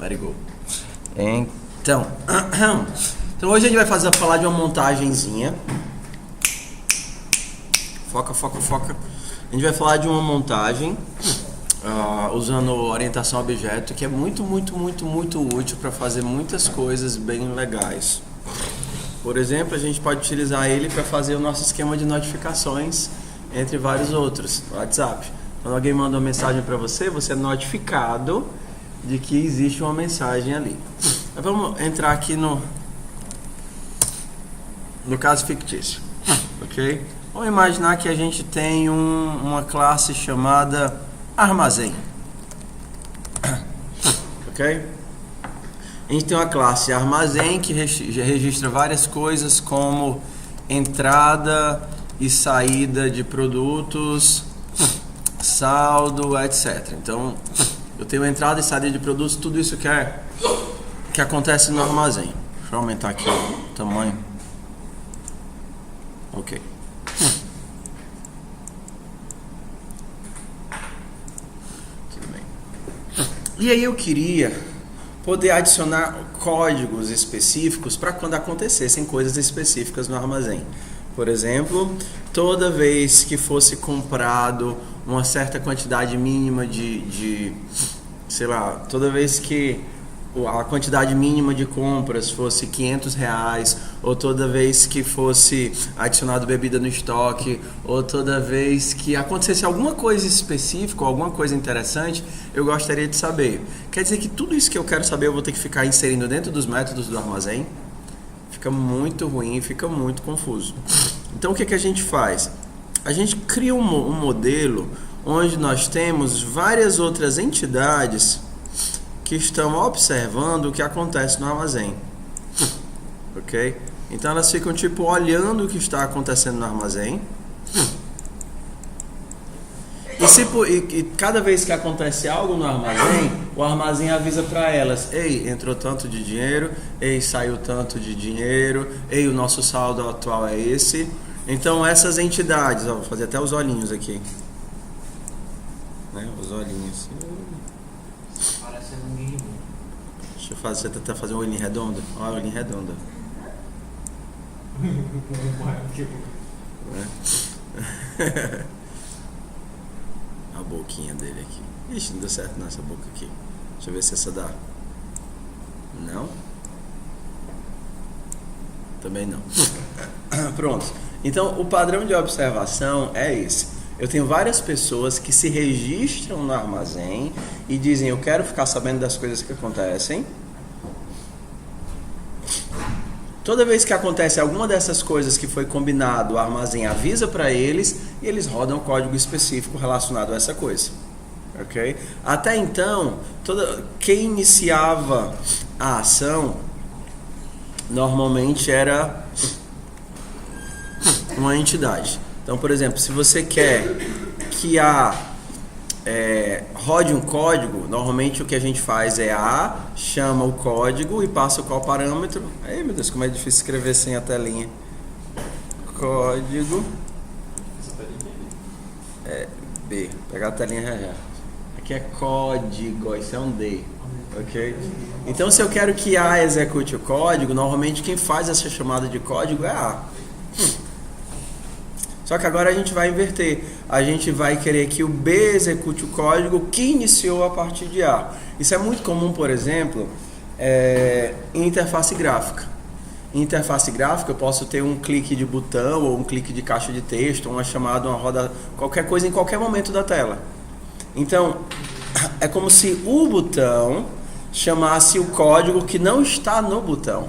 Let it go. Então, hoje a gente vai falar de uma montagenzinha. Foca. A gente vai falar de uma montagem usando orientação a objeto, que é muito útil para fazer muitas coisas bem legais. Por exemplo, a gente pode utilizar ele para fazer o nosso esquema de notificações, entre vários outros, no WhatsApp. Quando alguém manda uma mensagem para você, você é notificado de que existe uma mensagem ali. Mas vamos entrar aqui no caso fictício, ok? Vamos imaginar que a gente tem uma classe chamada armazém, ok? A gente tem uma classe armazém que registra várias coisas como entrada e saída de produtos, saldo, etc. Então, eu tenho entrada e saída de produtos, tudo isso que acontece no armazém. Deixa eu aumentar aqui o tamanho. Ok. Tudo bem. E aí eu queria poder adicionar códigos específicos para quando acontecessem coisas específicas no armazém. Por exemplo, toda vez que fosse comprado uma certa quantidade mínima sei lá, toda vez que a quantidade mínima de compras fosse R$500, ou toda vez que fosse adicionado bebida no estoque, ou toda vez que acontecesse alguma coisa específica, alguma coisa interessante, eu gostaria de saber. Quer dizer que tudo isso que eu quero saber eu vou ter que ficar inserindo dentro dos métodos do armazém? Fica muito ruim, fica muito confuso. Então o que a gente faz? A gente cria um modelo onde nós temos várias outras entidades que estão observando o que acontece no armazém, ok? Então elas ficam tipo olhando o que está acontecendo no armazém, e cada vez que acontece algo no armazém, o armazém avisa para elas: ei, entrou tanto de dinheiro, ei, saiu tanto de dinheiro, ei, o nosso saldo atual é esse. Então essas entidades, vou fazer até os olhinhos aqui, né? Os olhinhos. Parece um guinho. Deixa eu tentar fazer um olhinho redondo. Olha o olhinho redondo. A boquinha dele aqui. Ixi, não deu certo nessa boca aqui. Deixa eu ver se essa dá. Não? Também não. Pronto. Então, o padrão de observação é esse. Eu tenho várias pessoas que se registram no armazém e dizem: eu quero ficar sabendo das coisas que acontecem. Toda vez que acontece alguma dessas coisas que foi combinado, o armazém avisa para eles e eles rodam um código específico relacionado a essa coisa. Ok? Até então, quem iniciava a ação normalmente era uma entidade. Então, por exemplo, se você quer que rode um código, normalmente o que a gente faz é chama o código e passa qual parâmetro. Ai meu Deus, como é difícil escrever sem a telinha. Código B, pegar a telinha já. Aqui é código, isso é um D, ok? Então se eu quero que A execute o código, normalmente quem faz essa chamada de código é A. Só que agora a gente vai inverter. A gente vai querer que o B execute o código que iniciou a partir de A. Isso é muito comum, por exemplo, em interface gráfica. Em interface gráfica eu posso ter um clique de botão, ou um clique de caixa de texto, uma chamada, uma roda, qualquer coisa em qualquer momento da tela. Então, é como se o botão chamasse o código que não está no botão.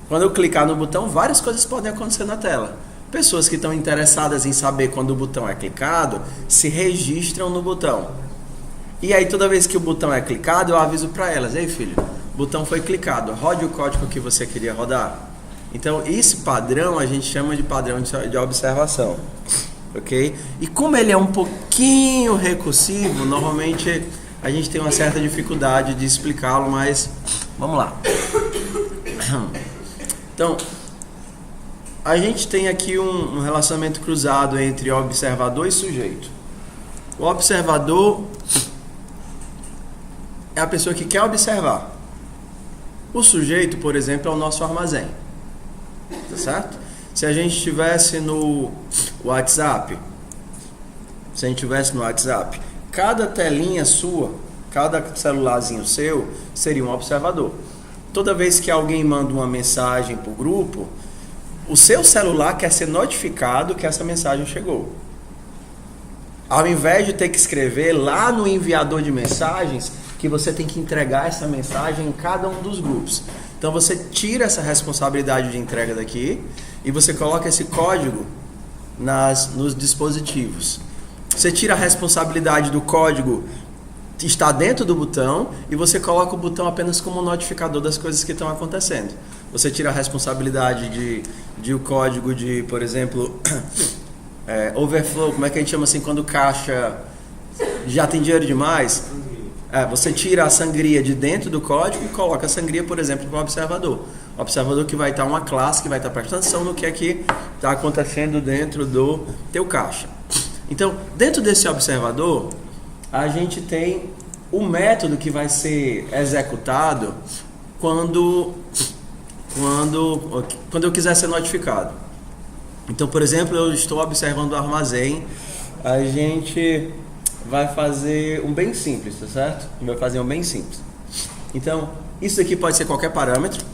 Quando eu clicar no botão, várias coisas podem acontecer na tela. Pessoas que estão interessadas em saber quando o botão é clicado, se registram no botão. E aí toda vez que o botão é clicado, eu aviso para elas: ei filho, o botão foi clicado, rode o código que você queria rodar. Então esse padrão a gente chama de padrão de observação, ok? E como ele é um pouquinho recursivo, normalmente a gente tem uma certa dificuldade de explicá-lo, mas vamos lá. Então, a gente tem aqui um relacionamento cruzado entre observador e sujeito. O observador é a pessoa que quer observar. O sujeito, por exemplo, é o nosso armazém. Tá certo? Se a gente estivesse no WhatsApp, cada telinha sua, cada celularzinho seu, seria um observador. Toda vez que alguém manda uma mensagem para o grupo, o seu celular quer ser notificado que essa mensagem chegou. Ao invés de ter que escrever lá no enviador de mensagens, que você tem que entregar essa mensagem em cada um dos grupos. Então você tira essa responsabilidade de entrega daqui e você coloca esse código nos dispositivos. Você tira a responsabilidade do código que está dentro do botão e você coloca o botão apenas como um notificador das coisas que estão acontecendo. Você tira a responsabilidade de o código de, por exemplo, overflow, como é que a gente chama assim, quando o caixa já tem dinheiro demais? Você tira a sangria de dentro do código e coloca a sangria, por exemplo, para o observador. O observador que vai estar uma classe que vai estar prestando atenção no que é que está acontecendo dentro do teu caixa. Então, dentro desse observador, a gente tem o método que vai ser executado quando eu quiser ser notificado. Então, por exemplo, eu estou observando o armazém, a gente vai fazer um bem simples, tá certo? Vai fazer um bem simples. Então, isso aqui pode ser qualquer parâmetro.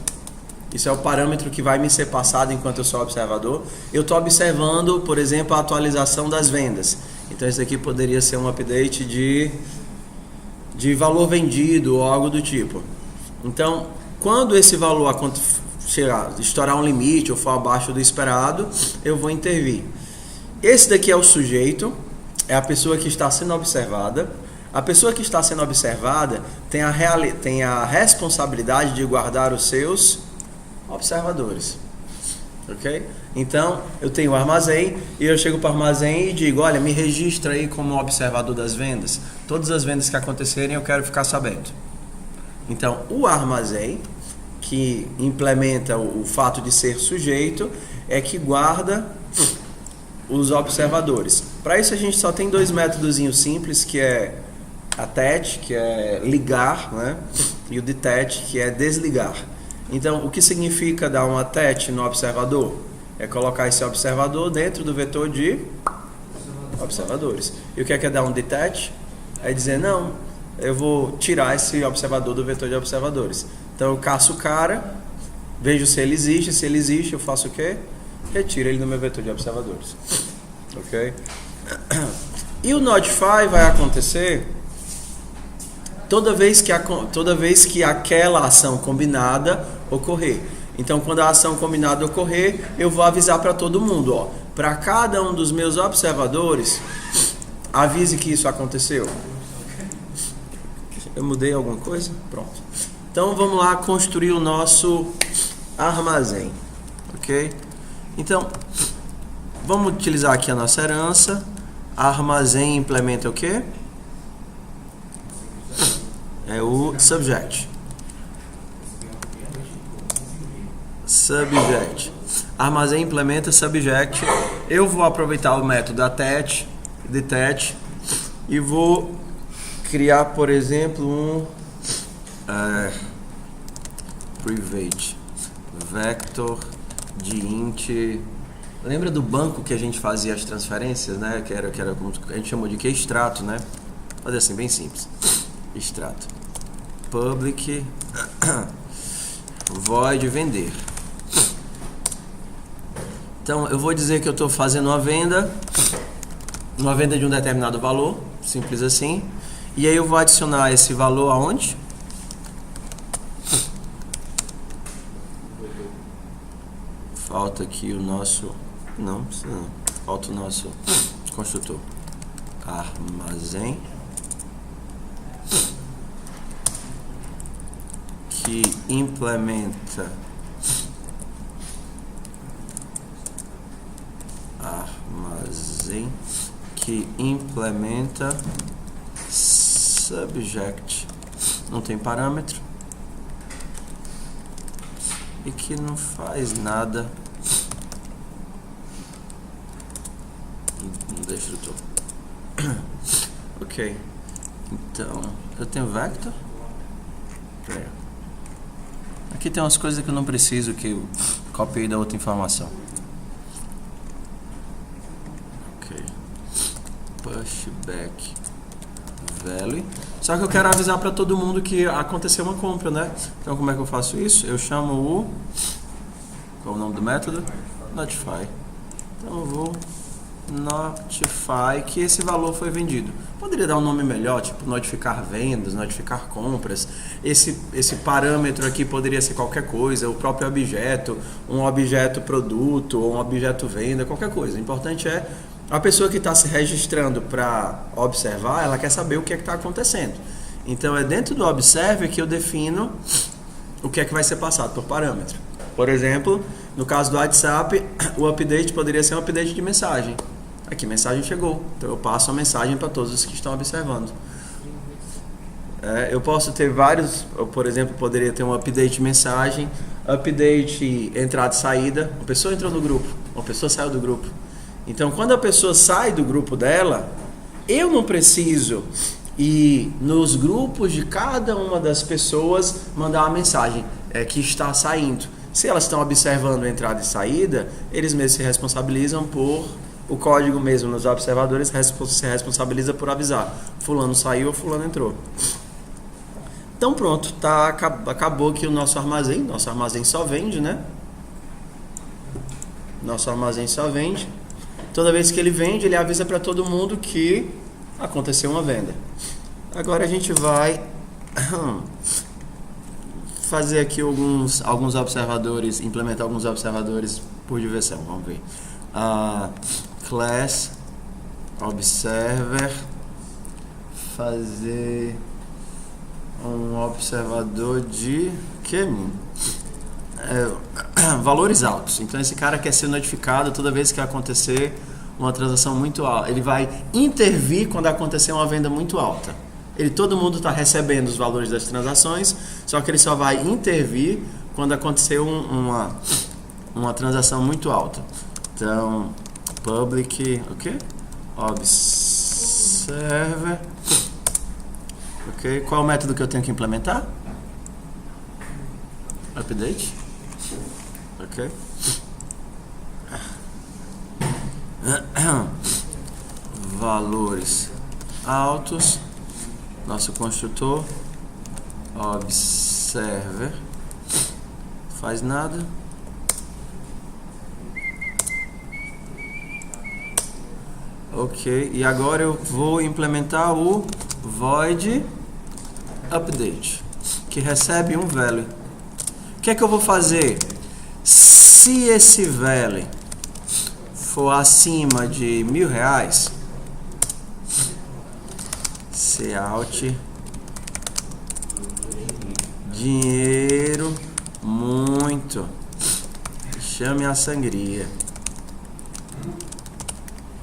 Isso é o parâmetro que vai me ser passado enquanto eu sou observador. Eu estou observando, por exemplo, a atualização das vendas. Então, isso aqui poderia ser um update de valor vendido ou algo do tipo. Então, quando esse valor estourar um limite ou for abaixo do esperado, eu vou intervir. Esse daqui é o sujeito, é a pessoa que está sendo observada. A pessoa que está sendo observada tem a responsabilidade de guardar os seus observadores. Ok? Então, eu tenho o armazém e eu chego para o armazém e digo, olha, me registra aí como observador das vendas. Todas as vendas que acontecerem eu quero ficar sabendo. Então, o armazém, que implementa o fato de ser sujeito, é que guarda os observadores. Para isso a gente só tem dois métodozinhos simples, que é attach, que é ligar, né? E o detach, que é desligar. Então, o que significa dar um attach no observador? É colocar esse observador dentro do vetor de observadores. E o que é dar um detach? É dizer, não, eu vou tirar esse observador do vetor de observadores. Então, eu caço o cara, vejo se ele existe, eu faço o quê? Retiro ele do meu vetor de observadores. Ok? E o notify vai acontecer toda vez que aquela ação combinada ocorrer. Então, quando a ação combinada ocorrer, eu vou avisar para todo mundo, para cada um dos meus observadores, avise que isso aconteceu. Eu mudei alguma coisa? Pronto. Então, vamos lá construir o nosso armazém. Ok? Então, vamos utilizar aqui a nossa herança. Armazém implementa o quê? É o subject. Subject. Armazém implementa subject. Eu vou aproveitar o método attach, detach e vou criar, por exemplo, um private vector de int. Lembra do banco que a gente fazia as transferências, né? Que era como a gente chamou de que? Extrato, né? Fazer assim, bem simples. Extrato. Public void vender. Então, eu vou dizer que eu estou fazendo uma venda de um determinado valor, simples assim. E aí eu vou adicionar esse valor aonde? Falta aqui o nosso... Não, precisa não. Falta o nosso construtor. Armazém. Que implementa armazém que implementa subject, não tem parâmetro e que não faz nada no destrutor. Ok, então eu tenho vector. Aqui tem umas coisas que eu não preciso, que eu copiei da outra informação. Ok. Pushback value. Só que eu quero avisar para todo mundo que aconteceu uma compra, né? Então como é que eu faço isso? Eu chamo o... Qual é o nome do método? Notify. Então eu vou notify que esse valor foi vendido. Poderia dar um nome melhor, tipo notificar vendas, notificar compras. Esse parâmetro aqui poderia ser qualquer coisa, o próprio objeto, um objeto produto ou um objeto venda, qualquer coisa. O importante é a pessoa que está se registrando para observar, ela quer saber o que é que está acontecendo. Então é dentro do observe que eu defino o que é que vai ser passado por parâmetro. Por exemplo, no caso do WhatsApp, o update poderia ser um update de mensagem. Aqui, mensagem chegou. Então eu passo a mensagem para todos os que estão observando. Eu posso ter vários, eu, por exemplo, poderia ter um update de mensagem, update entrada e saída. Uma pessoa entrou no grupo, uma pessoa saiu do grupo. Então, quando a pessoa sai do grupo dela, eu não preciso ir nos grupos de cada uma das pessoas mandar uma mensagem que está saindo. Se elas estão observando a entrada e saída, eles mesmos se responsabilizam por... O código mesmo nos observadores se responsabiliza por avisar. Fulano saiu ou fulano entrou. Então pronto, acabou aqui o nosso armazém. Nosso armazém só vende, né? Nosso armazém só vende. Toda vez que ele vende, ele avisa para todo mundo que aconteceu uma venda. Agora a gente vai fazer aqui alguns observadores, implementar alguns observadores por diversão. Vamos ver. Class observer, fazer um observador de valores altos. Então esse cara quer ser notificado toda vez que acontecer uma transação muito alta. Ele vai intervir quando acontecer uma venda muito alta. Todo mundo está recebendo os valores das transações, só que ele só vai intervir quando acontecer uma transação muito alta. Então, public, observer, qual é o método que eu tenho que implementar? Update, valores altos, nosso construtor, observer, faz nada. Ok, e agora eu vou implementar o void update, que recebe um value. O que é que eu vou fazer? Se esse value for acima de R$1.000, cout dinheiro muito, chame a sangria.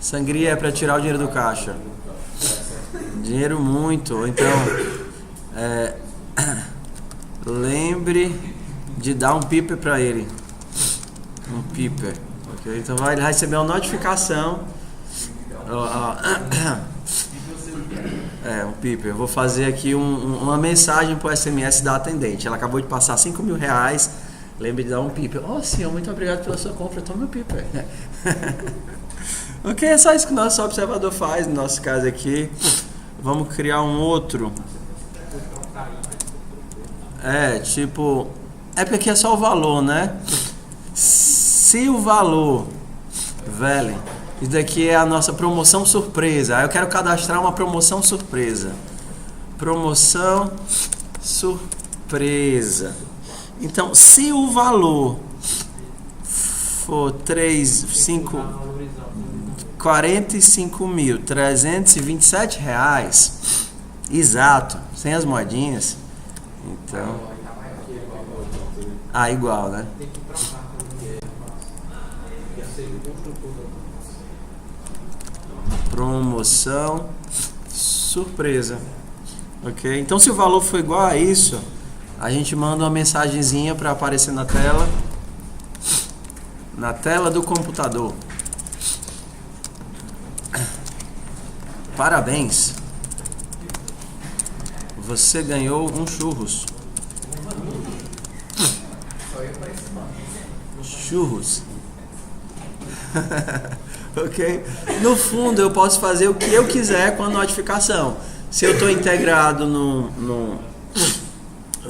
Sangria é para tirar o dinheiro do caixa. Dinheiro muito. Então, lembre de dar um piper para ele. Um piper. Okay? Então ele vai receber uma notificação. Um piper. Eu vou fazer aqui uma mensagem para o SMS da atendente. Ela acabou de passar R$5.000. Lembre de dar um piper. Oh, senhor, muito obrigado pela sua compra. Toma o piper. Ok, é só isso que o nosso observador faz, no nosso caso aqui. Vamos criar um outro. Porque aqui é só o valor, né? Se o valor, velho, isso daqui é a nossa promoção surpresa. Aí eu quero cadastrar uma promoção surpresa. Promoção surpresa. Então, se o valor for 45.327 reais, exato, sem as moedinhas. Então, igual, né? Promoção surpresa. Ok? Então, se o valor for igual a isso, a gente manda uma mensagenzinha para aparecer na tela do computador. Parabéns, você ganhou um churros. Churros. Ok? No fundo, eu posso fazer o que eu quiser com a notificação. Se eu estou integrado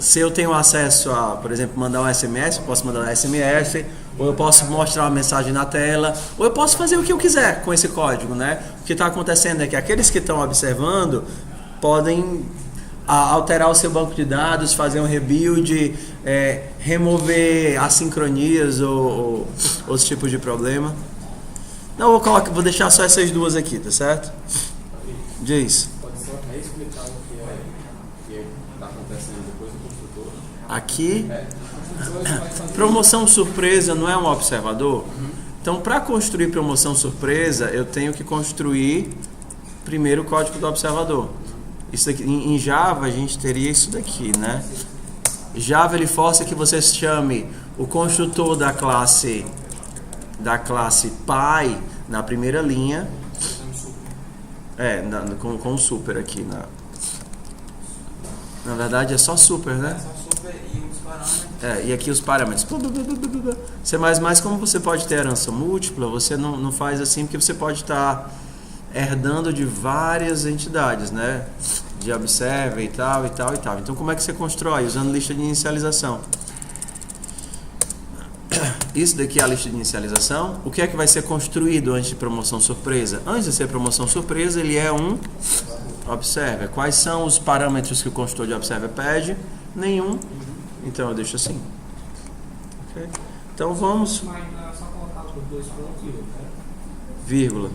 se eu tenho acesso a, por exemplo, mandar um SMS, eu posso mandar um SMS, ou eu posso mostrar uma mensagem na tela, ou eu posso fazer o que eu quiser com esse código, né? O que está acontecendo é que aqueles que estão observando podem alterar o seu banco de dados, fazer um rebuild, remover assincronias ou outros tipos de problema. Não, vou deixar só essas duas aqui, tá certo? Diz. Pode só explicar o que está acontecendo depois do construtor? Aqui, promoção surpresa não é um observador? Então, para construir promoção surpresa, eu tenho que construir primeiro o código do observador. Isso aqui, em Java, a gente teria isso daqui, né? Java, ele força que você chame o construtor da classe Pi na primeira linha. Com super aqui. Na verdade, é só super, né? É só super e os parâmetros. E aqui os parâmetros. C++, como você pode ter herança múltipla, você não faz assim, porque você pode estar herdando de várias entidades, né? De observer e tal. Então, como é que você constrói? Usando lista de inicialização. Isso daqui é a lista de inicialização. O que é que vai ser construído antes de promoção surpresa? Antes de ser promoção surpresa, ele é um observer. Quais são os parâmetros que o construtor de observer pede? Nenhum. Então eu deixo assim. Okay. Então vamos. Mas não é só colocar os dois pontos e outro, né? Vírgula.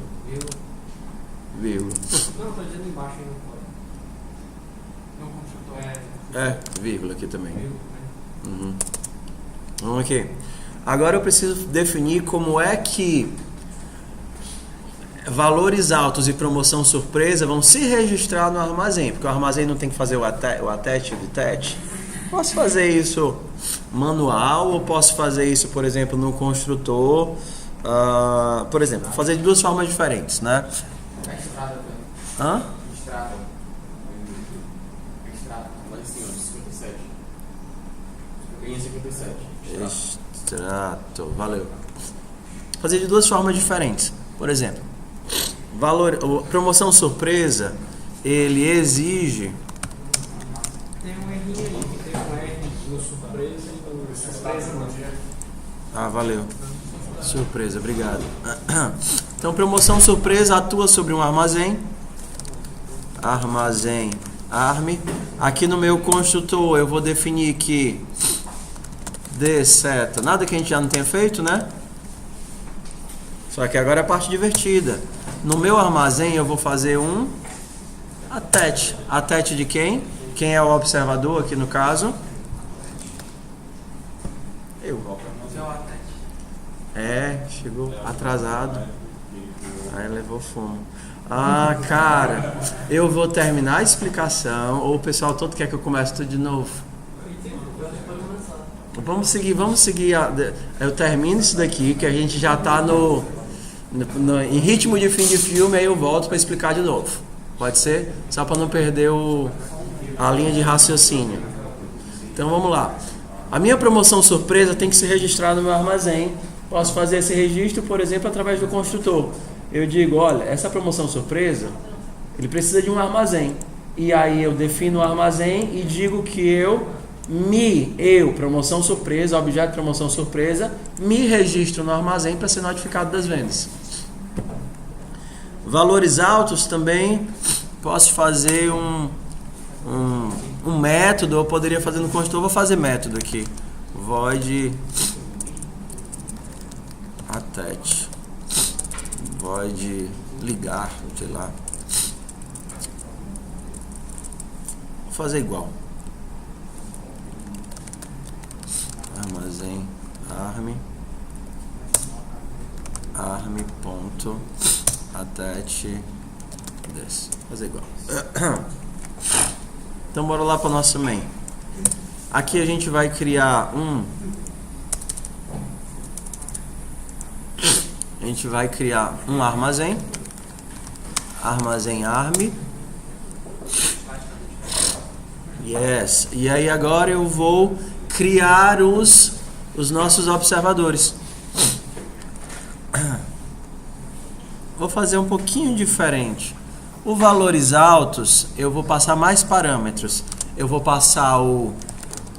Não, estou dizendo embaixo aí no código. Não construtor. Vírgula aqui também. Vírgula, né? Vamos aqui. Agora eu preciso definir como é que valores altos e promoção surpresa vão se registrar no armazém, porque o armazém não tem que fazer o attach e detach. Posso fazer isso manual ou posso fazer isso, por exemplo, no construtor. Por exemplo, fazer de duas formas diferentes, né? Extrata. Hã? Extrata. Lá em cima, 57. Linha 57. Extrato, valeu. Fazer de duas formas diferentes. Por exemplo, promoção surpresa, ele exige. Tem um R ali, tem um R no surpresa e no surpresa não. Valeu. Surpresa, obrigado. Então, promoção surpresa atua sobre um armazém. Armazém arm. Aqui no meu construtor eu vou definir que seta, nada que a gente já não tenha feito, né? Só que agora é a parte divertida. No meu armazém eu vou fazer um attach. Attach de quem? Quem é o observador aqui no caso? Eu. Chegou atrasado. Aí levou fumo. Cara, eu vou terminar a explicação ou o pessoal todo quer que eu comece tudo de novo? Vamos seguir. Eu termino isso daqui, que a gente já está em ritmo de fim de filme, aí eu volto para explicar de novo. Pode ser? Só para não perder a linha de raciocínio. Então vamos lá. A minha promoção surpresa tem que se registrar no meu armazém. Posso fazer esse registro, por exemplo, através do construtor. Eu digo, olha, essa promoção surpresa, ele precisa de um armazém. E aí eu defino o armazém e digo que promoção surpresa, objeto de promoção surpresa, me registro no armazém para ser notificado das vendas. Valores altos também, posso fazer um método, eu poderia fazer no construtor, vou fazer método aqui. Void attach. Void ligar, sei lá. Vou fazer igual. Armazém arm.attach desse. Fazer igual. Então bora lá para o nosso main. Aqui a gente vai criar um armazém arm. Yes. E aí agora eu vou criar os os nossos observadores. Vou fazer um pouquinho diferente. O valores altos, eu vou passar mais parâmetros. Eu vou passar o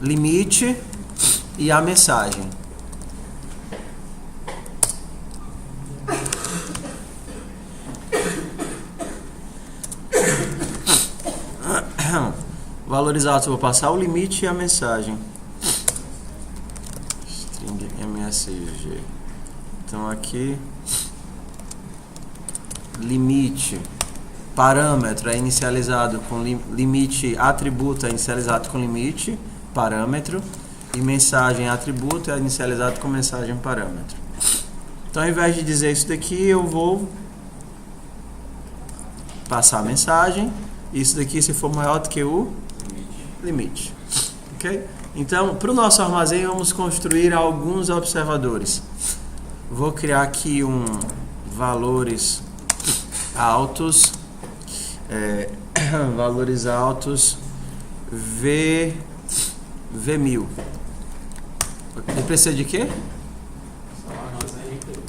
limite e a mensagem. Valores altos, eu vou passar o limite e a mensagem. String MSG. Então aqui, limite, parâmetro é inicializado com limite, atributo é inicializado com limite, parâmetro, e mensagem atributo é inicializado com mensagem parâmetro. Então, ao invés de dizer isso daqui, eu vou passar a mensagem. Isso daqui, se for maior do que o limite. Ok? Então, para o nosso armazém, vamos construir alguns observadores. Vou criar aqui valores altos, valores altos V1000. Ele precisa de quê?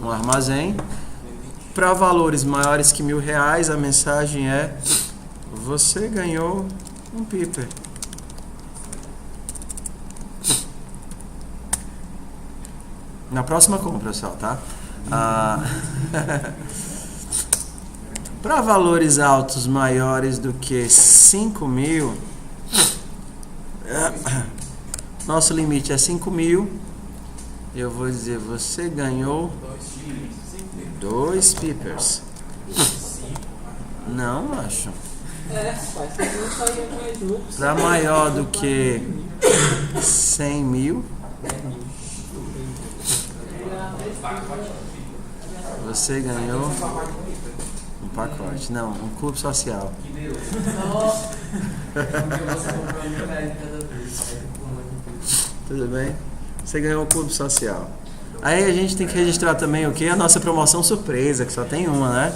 Um armazém. Para valores maiores que R$1.000, a mensagem é: você ganhou um piper. Na próxima compra, pessoal, tá? Para valores altos maiores do que 5.000, nosso limite é 5.000. Eu vou dizer: você ganhou 2 pipers. Não, acho. Para maior do que 100.000, você ganhou um pacote. Não, um clube social. Tudo bem? Você ganhou um clube social. Aí a gente tem que registrar também o que? A nossa promoção surpresa, que só tem uma, né?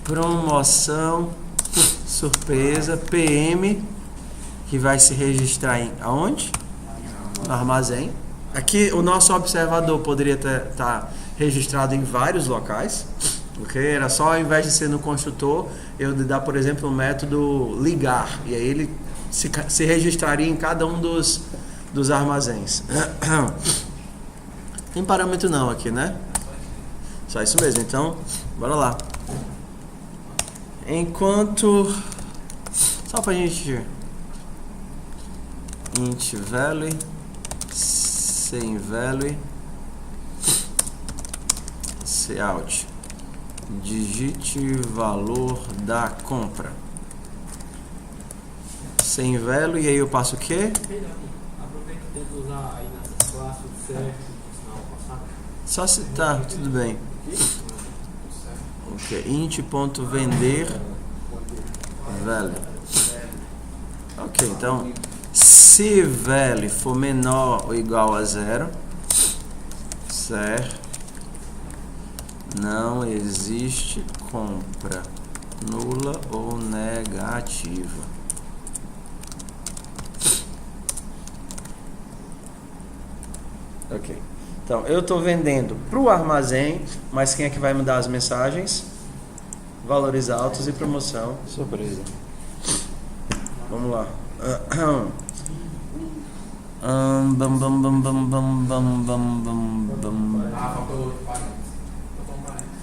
Promoção surpresa PM, que vai se registrar em aonde? No armazém. Aqui o nosso observador poderia estar registrado em vários locais, ok? Era só, ao invés de ser no construtor, eu dar, por exemplo, o método ligar, e aí ele se registraria em cada um dos armazéns. Tem parâmetro não aqui, né? Só isso mesmo, então bora lá. Enquanto, só pra gente, int value, sem value, cout, digite valor da compra, sem value, e aí eu passo o quê? Aproveita e tenta usar aí nessas classes certo. Só citar, tudo bem. Ok, int.vender value. Ok, então se value for menor ou igual a 0, certo, não existe compra nula ou negativa. Ok. Então, eu estou vendendo para o armazém, mas quem é que vai mudar as mensagens? Valores altos e promoção surpresa. Vamos lá.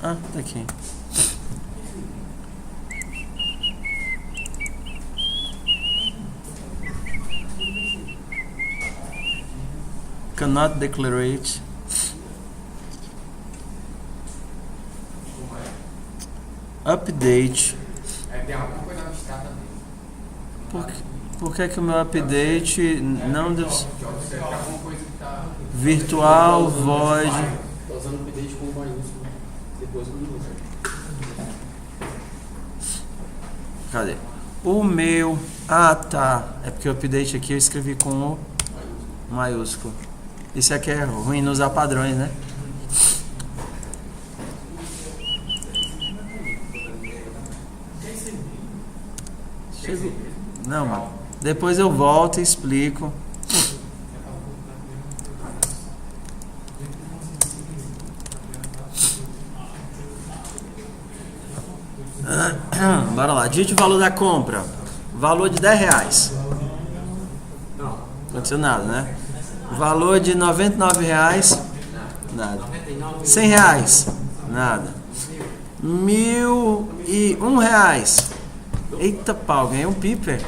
Ah, tá aqui. Cannot declarate update. Tem alguma coisa abstrata dentro. Por que o meu update não deu... Alguma coisa que tá... Virtual void. Tô usando o update com maiúsculo. Depois com minúsculo. Cadê? O meu... Ah, tá. É porque o update aqui eu escrevi com o maiúsculo. Isso aqui é ruim não usar padrões, né? Chegou. Não, mano. Depois eu volto e explico. Bora lá. Digite o valor da compra. Valor de R$10. Não. Aconteceu nada, né? Valor de R$99. Nada. 99. R$100. Nada. R$1.001. Eita pau, ganhei um piper,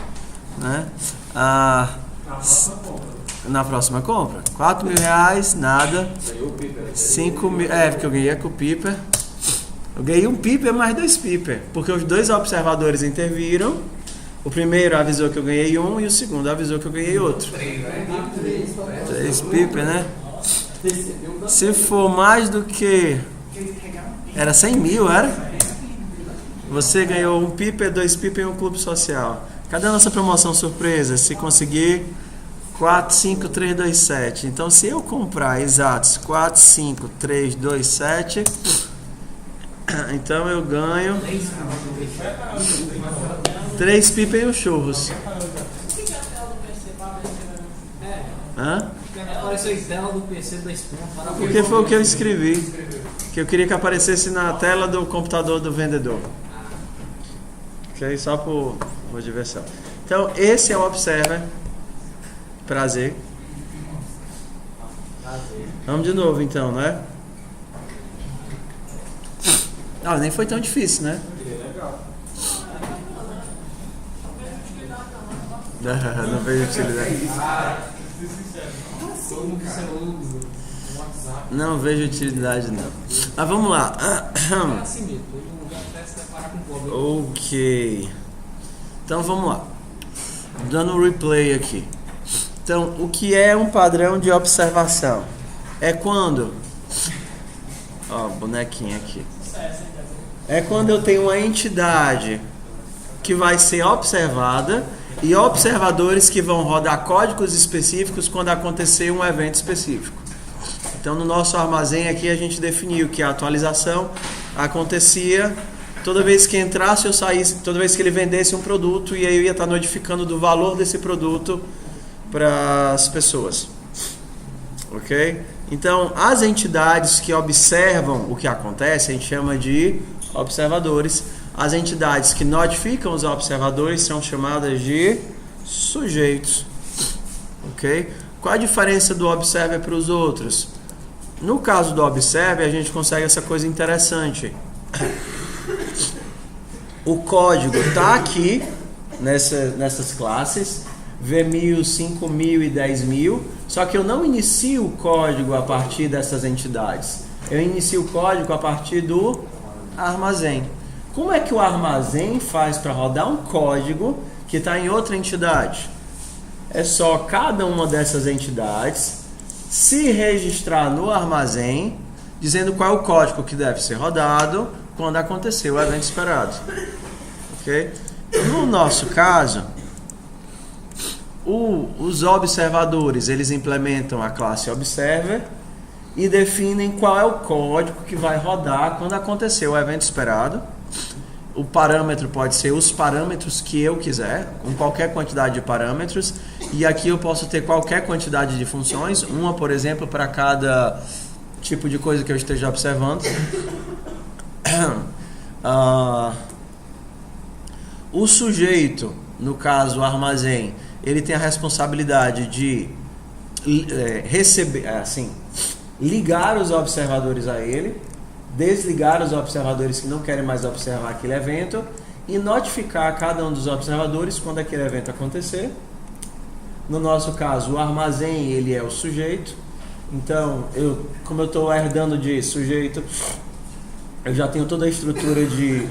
né? Na próxima compra. R$4.000. Nada. Ganhou o piper. 5.000. Porque eu ganhei com o piper. Eu ganhei um piper mais 2 piper, porque os 2 observadores interviram. O primeiro avisou que eu ganhei um e o segundo avisou que eu ganhei outro. 3 piper, né? Se for mais do que... Era 100 mil, era? Você ganhou um piper, 2 piper e um clube social. Cadê a nossa promoção surpresa? Se conseguir 4, 5, 3, 2, 7. Então se eu comprar exatos 4, 5, 3, 2, 7... Então eu ganho 3 pipas e os churros. Hã? Apareceu em tela do PC da Spawn. Porque foi o que eu escrevi. Que eu queria que aparecesse na tela do computador do vendedor. Ok? Só por diversão. Então esse é o Observer. Prazer. Vamos de novo então, né? Ah, nem foi tão difícil, né? Não vejo utilidade. Não vejo utilidade, não. Mas vamos lá. Ok. Então vamos lá. Dando um replay aqui. Então, o que é um padrão de observação? É quando... Ó, bonequinho aqui. É quando eu tenho uma entidade que vai ser observada e observadores que vão rodar códigos específicos quando acontecer um evento específico. Então, no nosso armazém aqui a gente definiu que a atualização acontecia toda vez que entrasse ou saísse, toda vez que ele vendesse um produto, e aí eu ia estar notificando do valor desse produto para as pessoas. Ok? Então, as entidades que observam o que acontece, a gente chama de observadores. As entidades que notificam os observadores são chamadas de sujeitos. Ok? Qual a diferença do Observer para os outros? No caso do Observer, a gente consegue essa coisa interessante. O código está aqui nessas classes, V1000, 5000 e 10.000, só que eu não inicio o código a partir dessas entidades. Eu inicio o código a partir do armazém. Como é que o armazém faz para rodar um código que está em outra entidade? É só cada uma dessas entidades se registrar no armazém, dizendo qual é o código que deve ser rodado quando acontecer o evento esperado. Ok? No nosso caso, os observadores, eles implementam a classe Observer e definem qual é o código que vai rodar quando acontecer o evento esperado. O parâmetro pode ser os parâmetros que eu quiser, com qualquer quantidade de parâmetros, e aqui eu posso ter qualquer quantidade de funções, uma, por exemplo, para cada tipo de coisa que eu esteja observando. O sujeito, no caso o armazém, ele tem a responsabilidade de ligar os observadores a ele, desligar os observadores que não querem mais observar aquele evento e notificar cada um dos observadores quando aquele evento acontecer. No nosso caso, o armazém, ele é o sujeito. Então, como eu estou herdando de sujeito, eu já tenho toda a estrutura de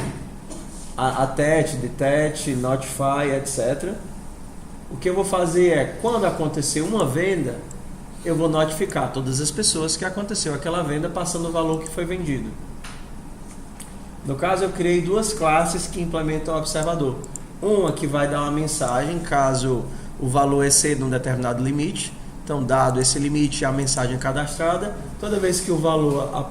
attach, detach, notify, etc. O que eu vou fazer é, quando acontecer uma venda, eu vou notificar todas as pessoas que aconteceu aquela venda passando o valor que foi vendido. No caso, eu criei duas classes que implementam o observador. Uma que vai dar uma mensagem caso o valor exceda um determinado limite. Então, dado esse limite, a mensagem cadastrada. Toda vez que o valor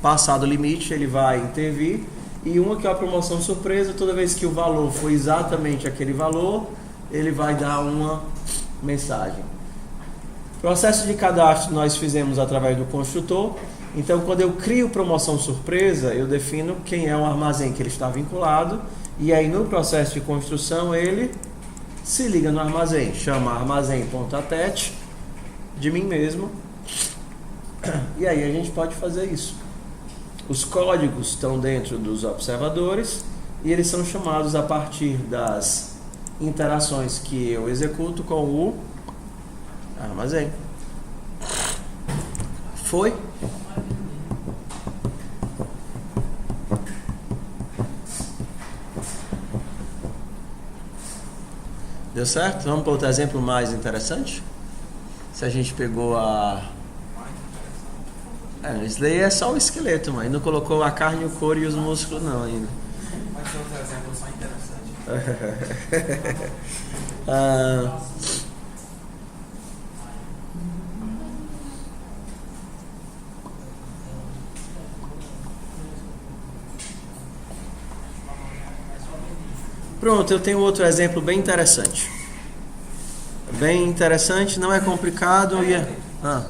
passar do limite, ele vai intervir. E uma que é a promoção surpresa. Toda vez que o valor for exatamente aquele valor, ele vai dar uma mensagem. O processo de cadastro nós fizemos através do construtor Então, quando eu crio promoção surpresa, eu defino quem é o armazém que ele está vinculado, e aí no processo de construção ele se liga no armazém, chama armazém.attach de mim mesmo, e aí a gente pode fazer isso. Os códigos estão dentro dos observadores e eles são chamados a partir das interações que eu executo com o armazém. Foi? Deu certo? Vamos para outro exemplo mais interessante? Se a gente pegou isso daí é só o esqueleto, mas não colocou a carne, o couro e os músculos não ainda. Mas tem outro exemplo só interessante. Pronto, eu tenho outro exemplo bem interessante. Bem interessante, não é complicado e é... Uma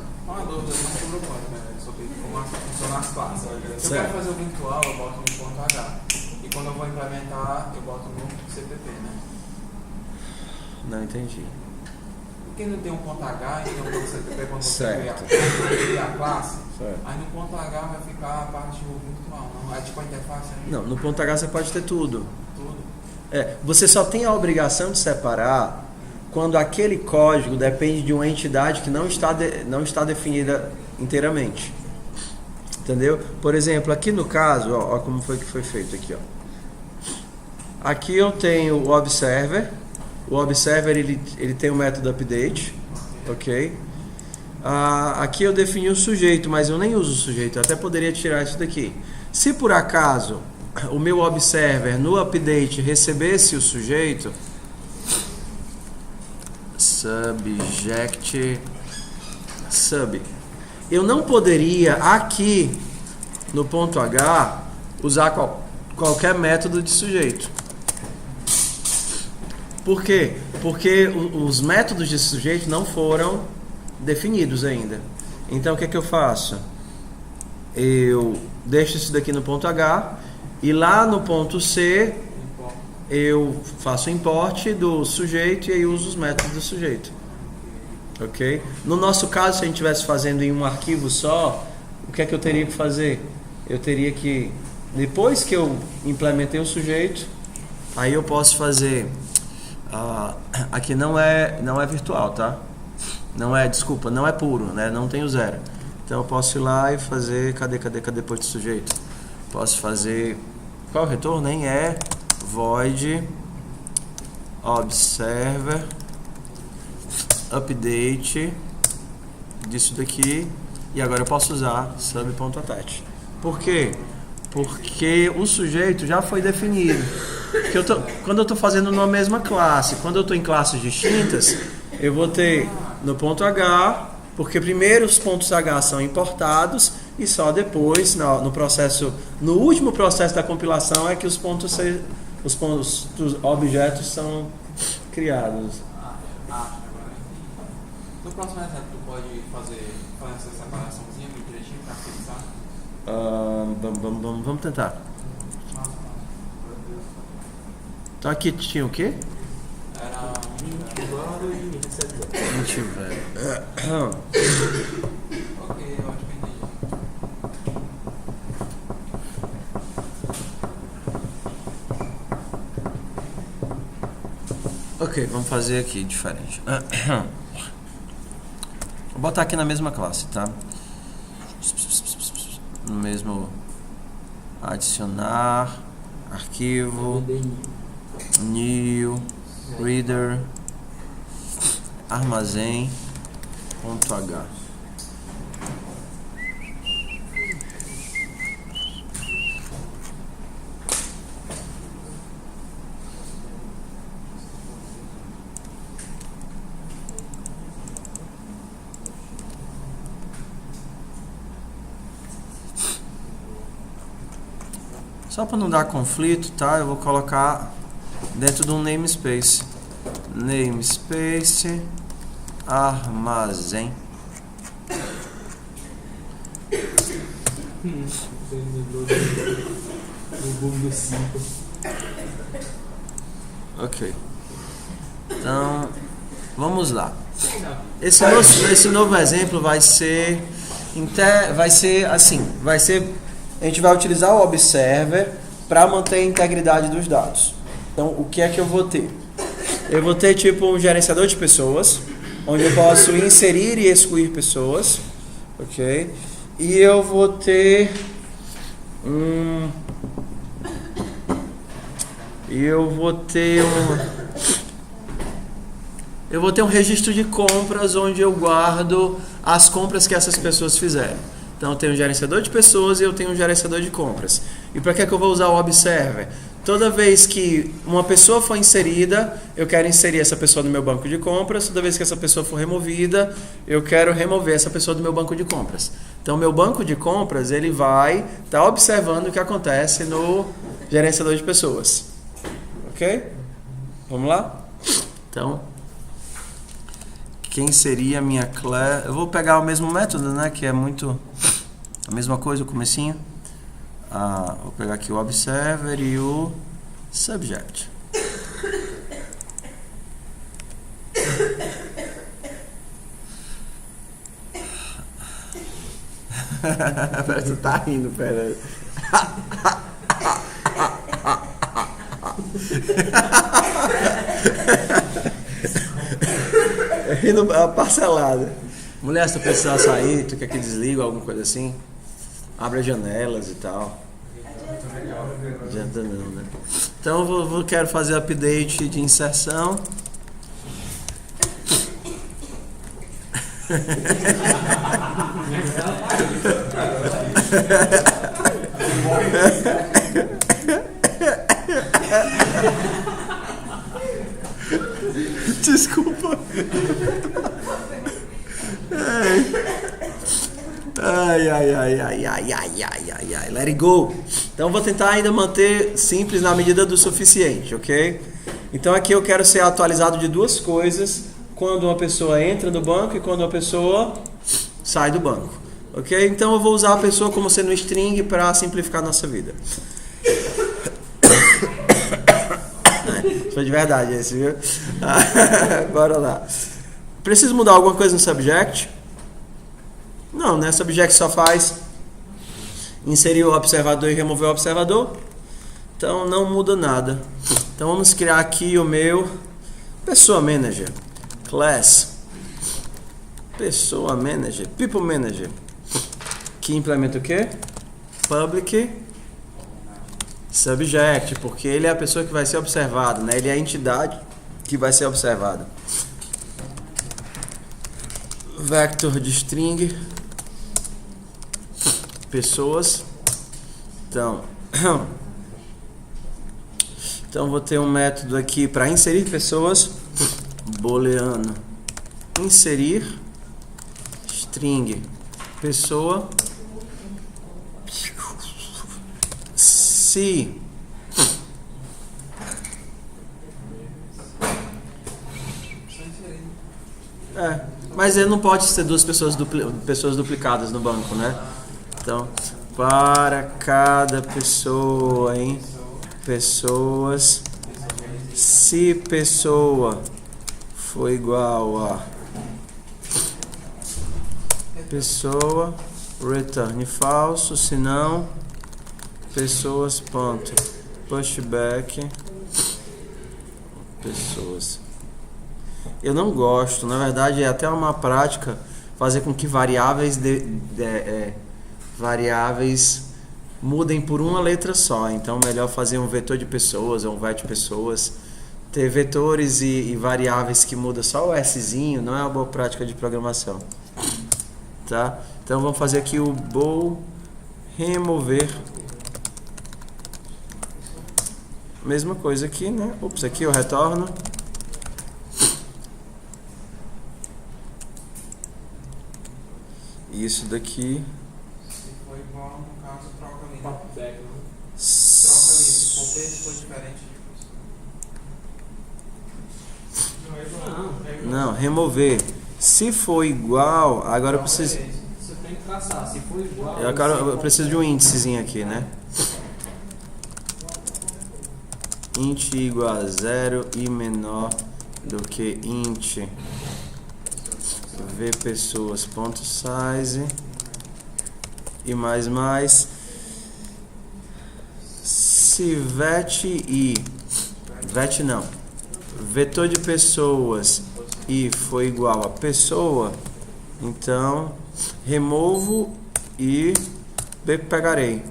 dúvida sobre o código, né? Sobre como funcionam as classes. Se eu quero fazer o virtual, eu boto no ponto H. E quando eu vou implementar, eu boto no CPP, né? Não entendi. Porque não tem um ponto H e tem um ponto CPP quando você Certo. cria a classe. Certo. Aí no ponto H vai ficar a parte do virtual, não? É tipo a interface, né? Não, no ponto H você pode ter tudo. Tudo. Você só tem a obrigação de separar quando aquele código depende de uma entidade que não está definida inteiramente. Entendeu? Por exemplo, aqui no caso, ó como foi que foi feito aqui, ó. Aqui eu tenho o observer. O observer ele tem o método update, ok? Aqui eu defini o sujeito, mas eu nem uso o sujeito. Eu até poderia tirar isso daqui. Se por acaso o meu observer no update recebesse o sujeito, subject sub, eu não poderia aqui no ponto H usar qualquer método de sujeito. Por quê? Porque os métodos de sujeito não foram definidos ainda. Então o que é que eu faço? Eu deixo isso daqui no ponto H e lá no ponto C eu faço o import do sujeito e aí uso os métodos do sujeito. Ok? No nosso caso, se a gente estivesse fazendo em um arquivo só, o que é que eu teria que fazer? Eu teria que, depois que eu implementei o sujeito, aí eu posso fazer... aqui não é virtual, tá? Não é puro, né? Não tem o zero. Então eu posso ir lá e fazer... Cadê depois do sujeito? Posso fazer... Qual é o retorno? Nem é... void observer update disso daqui, e agora eu posso usar sub.attach. Por quê? Porque o sujeito já foi definido. Quando eu estou fazendo numa mesma classe, quando eu estou em classes distintas, eu vou ter no ponto H, porque primeiro os pontos H são importados e só depois, no último processo da compilação, é que os pontos dos objetos são criados. No próximo exemplo, tu pode fazer essa separaçãozinha bem direitinho para fixar? Vamos tentar. Então aqui tinha o quê? Era Guarda e recebe. Deixa eu ver. Ok, eu acho que entendi. Ok, vamos fazer aqui diferente. Vou botar aqui na mesma classe, tá? No mesmo adicionar, arquivo, new, reader, armazém, ponto H. Só para não dar conflito, tá? Eu vou colocar dentro de um namespace. Namespace armazém. Você lembrou do bug do 5. Ok. Então, vamos lá. Esse novo exemplo vai ser assim, a gente vai utilizar o Observer para manter a integridade dos dados. Então, o que é que eu vou ter? Eu vou ter tipo um gerenciador de pessoas, onde eu posso inserir e excluir pessoas, ok? E eu vou ter um registro de compras onde eu guardo as compras que essas pessoas fizeram. Então eu tenho um gerenciador de pessoas e eu tenho um gerenciador de compras. E para que eu vou usar o Observer? Toda vez que uma pessoa for inserida, eu quero inserir essa pessoa no meu banco de compras. Toda vez que essa pessoa for removida, eu quero remover essa pessoa do meu banco de compras. Então, meu banco de compras, ele vai estar observando o que acontece no gerenciador de pessoas. Ok? Vamos lá? Então, quem seria a minha classe? Eu vou pegar o mesmo método, né? Que é muito a mesma coisa, o comecinho. Vou pegar aqui o Observer e o Subject. Pera, você tá rindo, pera. Rindo a parcelada. Mulher, se tu precisar sair, tu quer que desliga alguma coisa assim? Abre as janelas e tal. Adianta não, né? Então eu quero fazer update de inserção. Desculpa. Ai, let it go. Então vou tentar ainda manter simples na medida do suficiente, ok? Então aqui eu quero ser atualizado de duas coisas: quando uma pessoa entra no banco e quando uma pessoa sai do banco, ok? Então eu vou usar a pessoa como sendo string para simplificar a nossa vida. Foi de verdade esse, viu? Bora lá. Preciso mudar alguma coisa no subject? Não, né? Subject só faz inserir o observador e remover o observador. Então não muda nada. Então vamos criar aqui o meu Pessoa Manager. Class Pessoa Manager. People Manager. Que implementa o quê? Public Subject, porque ele é a pessoa que vai ser observada, né? Ele é a entidade que vai ser observada. Vector de string pessoas. Então vou ter um método aqui para inserir pessoas, booleano inserir string pessoa. Se mas ele não pode ser duas pessoas duplicadas no banco, né? Então, para cada pessoa em pessoas, se pessoa for igual a pessoa, return falso, se não, pessoas ponto pushback pessoas. Eu não gosto, na verdade é até uma prática fazer com que variáveis mudem por uma letra só. Então melhor fazer um vetor de pessoas ou um var de pessoas. Ter vetores e variáveis que muda só o Szinho não é uma boa prática de programação, tá? Então vamos fazer aqui o bool remover. Mesma coisa aqui, né? Ops, aqui eu retorno. Isso daqui. Se for igual, no caso, troca ali. Troca ali. Se for diferente de Não. Não, remover. Se for igual, agora eu preciso. Você tem tem que traçar. Se for igual... Eu preciso de um índicezinho aqui, né? Int igual a 0 e menor do que int vPessoas.size e mais se vetor de pessoas e for igual a pessoa, então removo e pegarei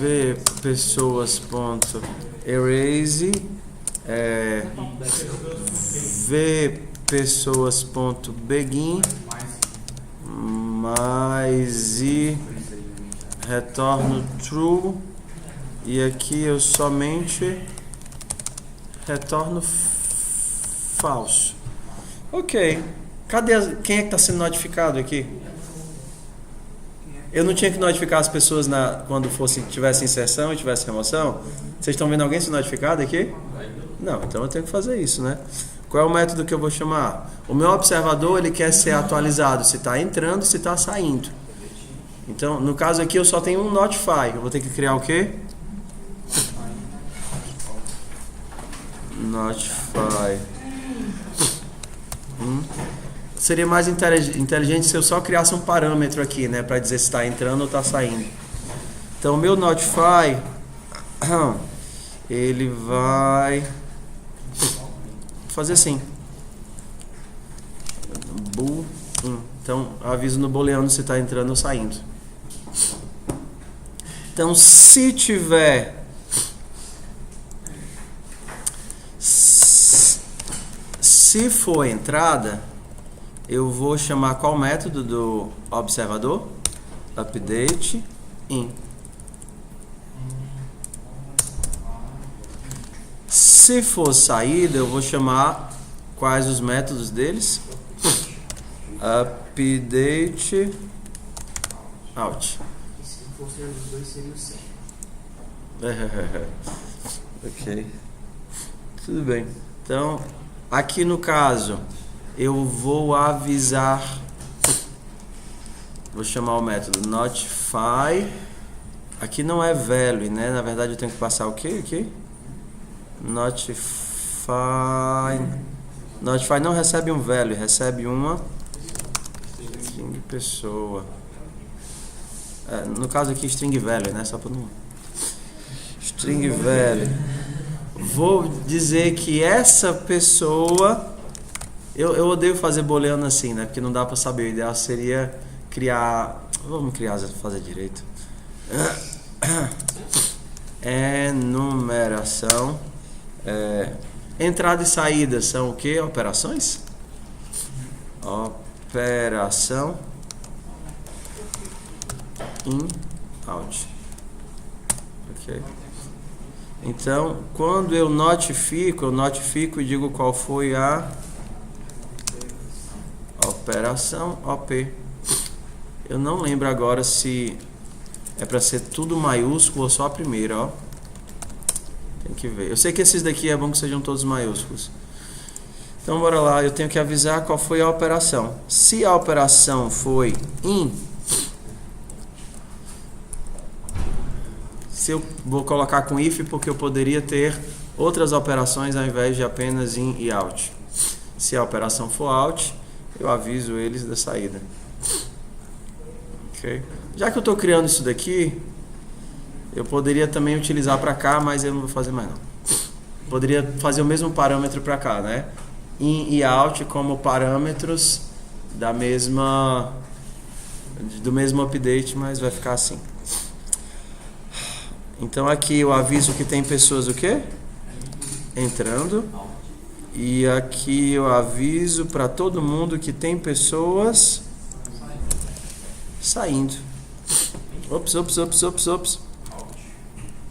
vPessoas.erase vPessoas.begin mais e retorno true, e aqui eu somente retorno falso. Ok. Cadê quem é que está sendo notificado aqui? Eu não tinha que notificar as pessoas quando tivesse inserção e tivesse remoção? Vocês estão vendo alguém se notificado aqui? Não, então eu tenho que fazer isso, né? Qual é o método que eu vou chamar? O meu observador, ele quer ser atualizado se está entrando, se está saindo. Então, no caso aqui, eu só tenho um notify. Eu vou ter que criar o quê? Notify. Seria mais inteligente se eu só criasse um parâmetro aqui, né? Para dizer se está entrando ou está saindo. Então, o meu notify, ele vai fazer assim. Bool. Então, aviso no booleano se está entrando ou saindo. Então, se tiver se for entrada, eu vou chamar qual método do observador? Update in. Se for saída, eu vou chamar quais os métodos deles? Update out. Se fosse os dois, seria o 100. Ok. Tudo bem. Então, aqui no caso, eu vou avisar. Vou chamar o método notify. Aqui não é value, né? Na verdade, eu tenho que passar o quê aqui? Notify. Notify não recebe um value, recebe uma string pessoa. No caso aqui, string value, né? Só para não. String value. Vou dizer que essa pessoa. Eu odeio fazer booleano assim, né? Porque não dá para saber. O ideal seria criar. Vamos criar, fazer direito. Enumeração. Entrada e saída são o que? Operações? Operação in out. Ok. Então, quando eu notifico e digo qual foi a operação OP. Eu não lembro agora se é para ser tudo maiúsculo ou só a primeira, ó. Tem que ver. Eu sei que esses daqui é bom que sejam todos maiúsculos. Então, bora lá. Eu tenho que avisar qual foi a operação. Se a operação foi in, se eu vou colocar com if, porque eu poderia ter outras operações ao invés de apenas in e out. Se a operação for out, eu aviso eles da saída. Ok? Já que eu estou criando isso daqui, eu poderia também utilizar para cá, mas eu não vou fazer mais não. Poderia fazer o mesmo parâmetro para cá, né? In e out como parâmetros do mesmo update, mas vai ficar assim. Então aqui eu aviso que tem pessoas o quê? Entrando. E aqui eu aviso para todo mundo que tem pessoas saindo. Ops.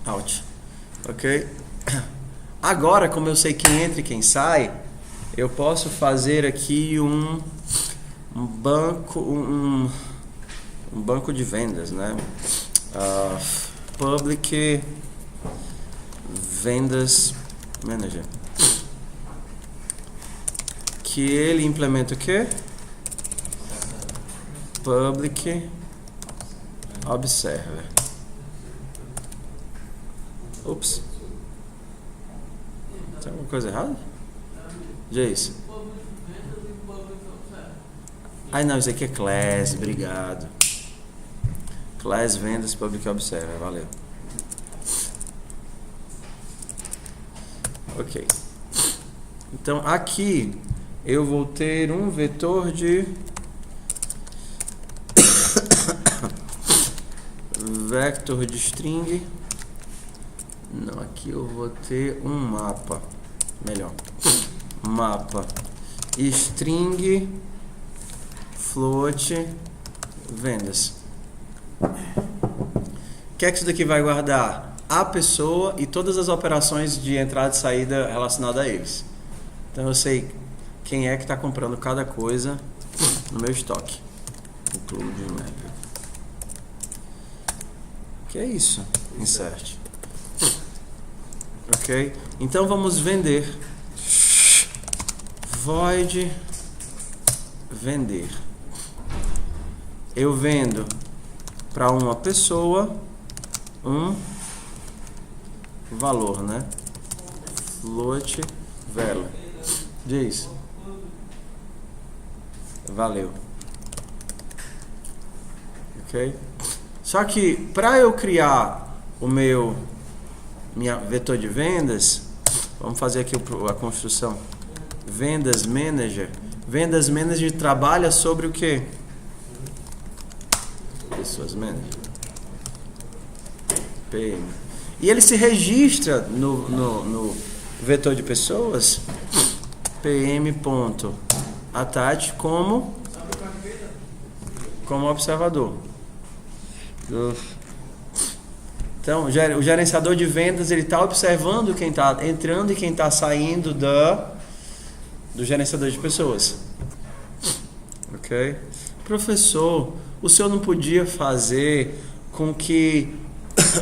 Out. Ok? Agora, como eu sei quem entra e quem sai, eu posso fazer aqui um banco de vendas, né? Public Vendas Manager. Que ele implementa o quê? public observer. Ups. Tem alguma coisa errada? Jace. Ai não, isso aqui é class, obrigado. Class vendas public observer, valeu. Ok. Então aqui eu vou ter um vetor de vector de string. Não, aqui eu vou ter um mapa. Melhor. Mapa string float vendas. O que é que isso daqui vai guardar? A pessoa e todas as operações de entrada e saída relacionadas a eles. Então eu sei quem é que está comprando cada coisa no meu estoque. Include map. Que é isso? Insert. Ok? Então vamos vender. Void vender. Eu vendo para uma pessoa um valor, né? Float value. Diz. Valeu. Ok? Só que para eu criar o minha vetor de vendas, vamos fazer aqui a construção. Vendas Manager. Vendas Manager trabalha sobre o que? Pessoas Manager. PM. E ele se registra no vetor de pessoas pm.attach como observador. Então, o gerenciador de vendas ele está observando quem está entrando e quem está saindo do gerenciador de pessoas. Ok? Professor, o senhor não podia fazer com que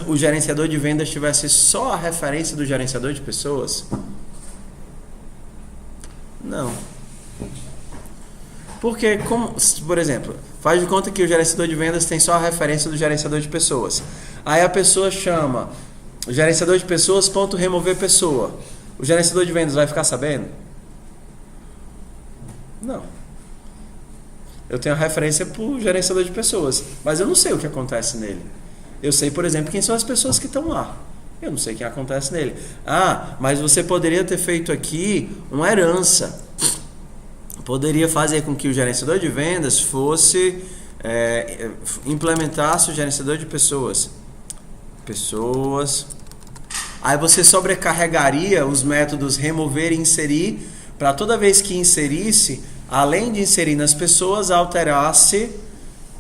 o gerenciador de vendas tivesse só a referência do gerenciador de pessoas? Não. Porque, por exemplo, faz de conta que o gerenciador de vendas tem só a referência do gerenciador de pessoas. Aí a pessoa chama o gerenciador de pessoas ponto remover pessoa. O gerenciador de vendas vai ficar sabendo? Não. Eu tenho a referência para o gerenciador de pessoas, mas eu não sei o que acontece nele. Eu sei, por exemplo, quem são as pessoas que estão lá. Eu não sei o que acontece nele. Ah, mas você poderia ter feito aqui uma herança. Poderia fazer com que o gerenciador de vendas fosse implementasse o gerenciador de pessoas. Aí você sobrecarregaria os métodos remover e inserir para toda vez que inserisse, além de inserir nas pessoas, alterasse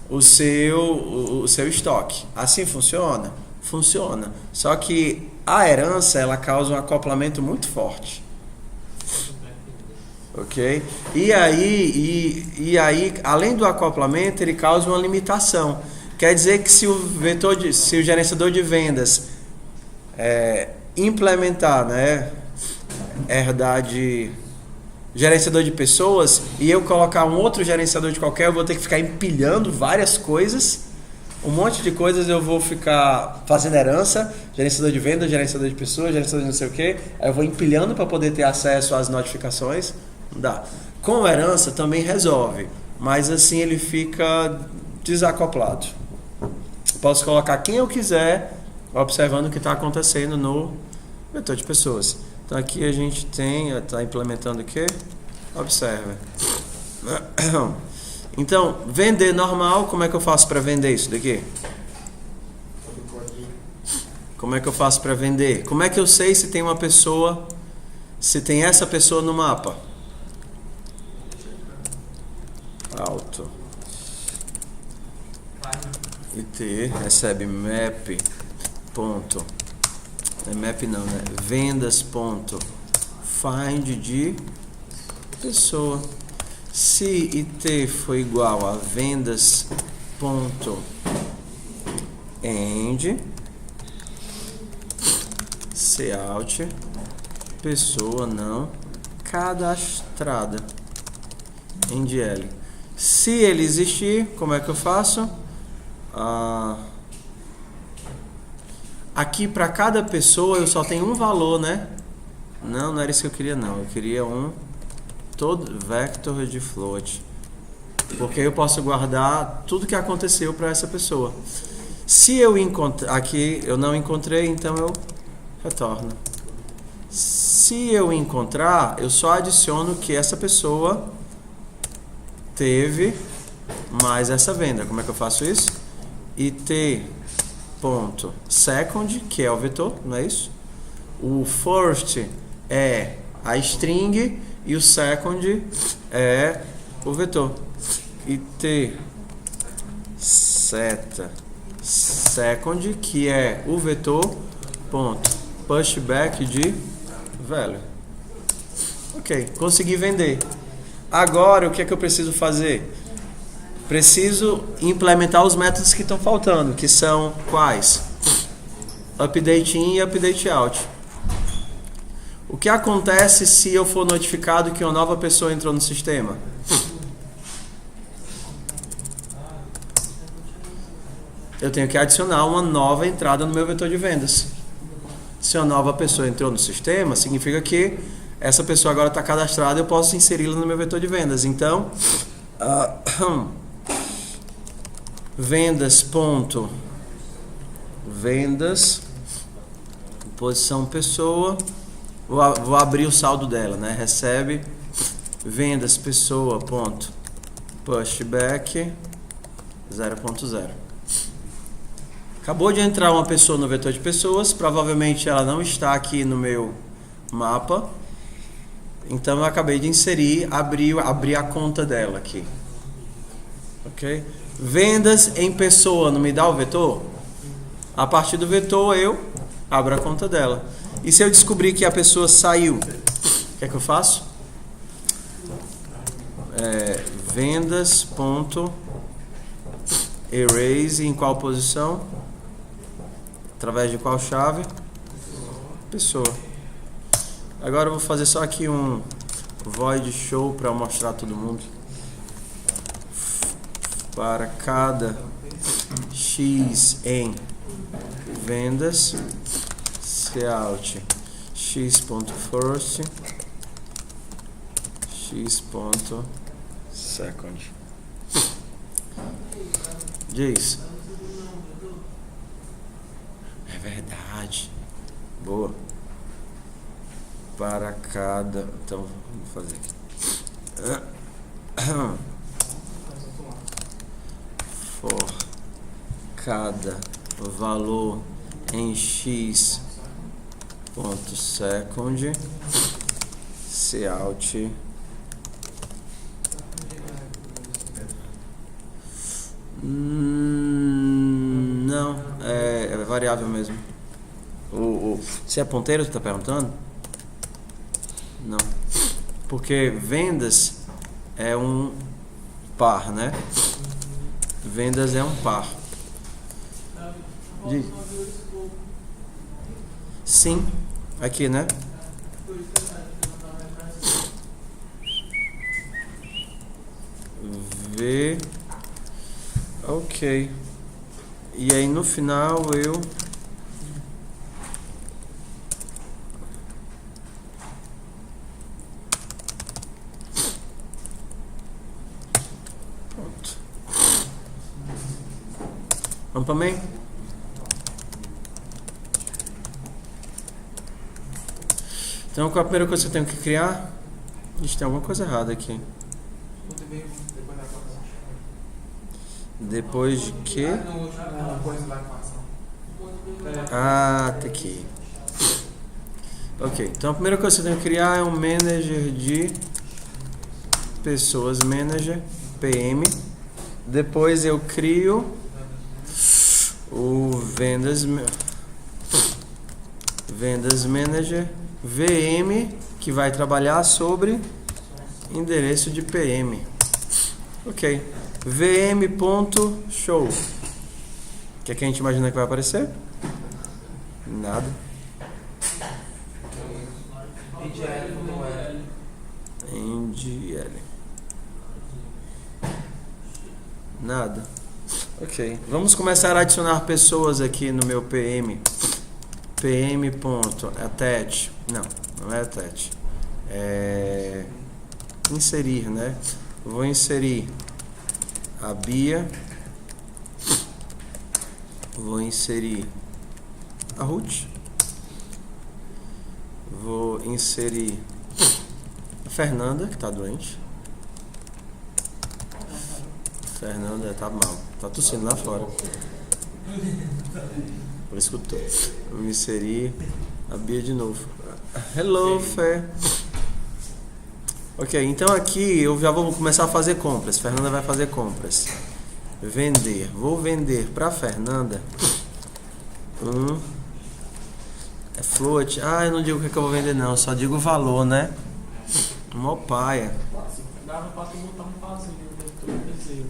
o seu estoque. Assim funciona? Funciona. Só que a herança ela causa um acoplamento muito forte. Ok? E aí, além do acoplamento, ele causa uma limitação. Quer dizer que se o gerenciador de vendas implementar, herdar de gerenciador de pessoas e eu colocar um outro gerenciador de qualquer, eu vou ter que ficar empilhando várias coisas, um monte de coisas, eu vou ficar fazendo herança, gerenciador de vendas, gerenciador de pessoas, gerenciador de não sei o que, aí eu vou empilhando para poder ter acesso às notificações. Não dá. Com herança também resolve, mas assim ele fica desacoplado. Posso colocar quem eu quiser observando o que está acontecendo no vetor de pessoas. Então aqui a gente está implementando o que? Observer. Então, vender normal, como é que eu faço para vender isso daqui? Como é que eu faço para vender? Como é que eu sei se tem uma pessoa, se tem essa pessoa no mapa? Auto IT recebe map ponto map não, né? Vendas ponto find de pessoa. Se IT for igual a vendas ponto end cout pessoa não cadastrada end L. Se ele existir, como é que eu faço? Aqui para cada pessoa eu só tenho um valor, né? Não era isso que eu queria não. Eu queria um todo vector de float. Porque eu posso guardar tudo que aconteceu para essa pessoa. Se eu encontrar aqui, eu não encontrei, então eu retorno. Se eu encontrar, eu só adiciono que essa pessoa teve mais essa venda. Como é que eu faço isso? it.second, que é o vetor, não é isso? O first é a string e o second é o vetor. It seta second, que é o vetor, ponto, pushback de value. Ok, consegui vender. Agora, o que é que eu preciso fazer? Preciso implementar os métodos que estão faltando, que são quais? Update in e update out. O que acontece se eu for notificado que uma nova pessoa entrou no sistema? Eu tenho que adicionar uma nova entrada no meu vetor de vendas. Se uma nova pessoa entrou no sistema, significa que essa pessoa agora está cadastrada, eu posso inseri-la no meu vetor de vendas. Então, vendas, posição pessoa, vou abrir o saldo dela, né? Recebe vendas pessoa, pushback 0.0. Acabou de entrar uma pessoa no vetor de pessoas, provavelmente ela não está aqui no meu mapa, então eu acabei de inserir, abrir a conta dela aqui. Ok? Vendas em pessoa não me dá o vetor? A partir do vetor eu abro a conta dela. E se eu descobrir que a pessoa saiu, o que é que eu faço? Vendas.erase em qual posição? Através de qual chave? Pessoa. Agora eu vou fazer só aqui um void show para mostrar a todo mundo. Para cada x em vendas, cout x.first, x.second. Diz. É verdade. Boa. Para cada... Então, vamos fazer aqui. For cada valor em x.second, cout não, é variável mesmo. Se é ponteiro, você está perguntando? Não. Porque vendas é um par, né? Vendas é um par. Sim, aqui, né? V. Ok. E aí no final eu pronto. Vamos para mim? Então qual a primeira coisa que eu tenho que criar? Ixi, tem alguma coisa errada aqui. Depois de que? Ah, tá aqui. Ok, então a primeira coisa que eu tenho que criar é um manager de pessoas, manager, PM. Depois eu crio o vendas manager VM, que vai trabalhar sobre endereço de PM. Ok. VM.show. O que é que a gente imagina que vai aparecer? Nada. NGL. Nada. Ok. Vamos começar a adicionar pessoas aqui no meu PM. PM.attach. Não é attach. É inserir, né? Vou inserir a Bia. Vou inserir a Ruth. Vou inserir a Fernanda, que está doente. Fernanda tá mal. Tá tossindo lá fora. Ela escutou. Vou inserir a Bia de novo. Hello, Fer. Ok, então aqui eu já vou começar a fazer compras. Fernanda vai fazer compras. Vender. Vou vender para Fernanda é float. Eu não digo o que eu vou vender não, só digo o valor, né? Mó paia. Dava pra tu botar um pazinho dentro do desenho.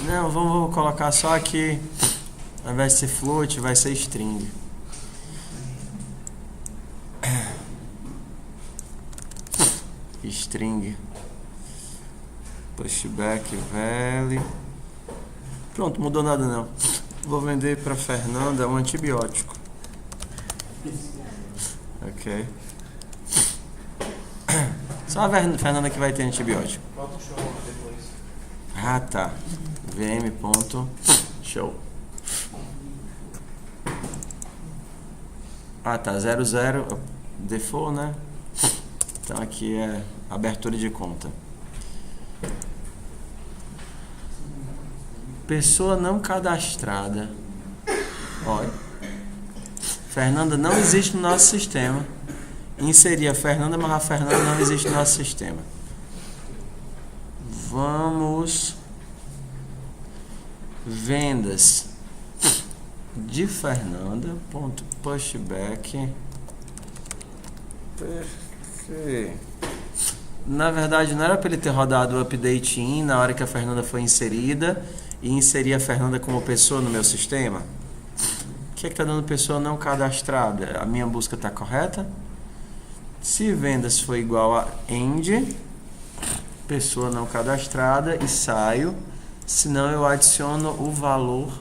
Não, vamos colocar só aqui. Ao invés de ser float, vai ser string. String. Pushback value. Pronto, mudou nada não. Vou vender para Fernanda um antibiótico. Ok. Só a Fernanda que vai ter antibiótico. Bota o show depois. Tá. vm.show. Tá. 00 default, né? Então aqui é abertura de conta. Pessoa não cadastrada. Olha. Fernanda não existe no nosso sistema. Inserir a Fernanda, mas a Fernanda não existe no nosso sistema. Vamos. Vendas de Fernanda. Pushback. Perfeito. Na verdade, não era para ele ter rodado o update in na hora que a Fernanda foi inserida e inserir a Fernanda como pessoa no meu sistema. O que é que está dando pessoa não cadastrada? A minha busca está correta? Se vendas for igual a end, pessoa não cadastrada, e saio. Senão eu adiciono o valor.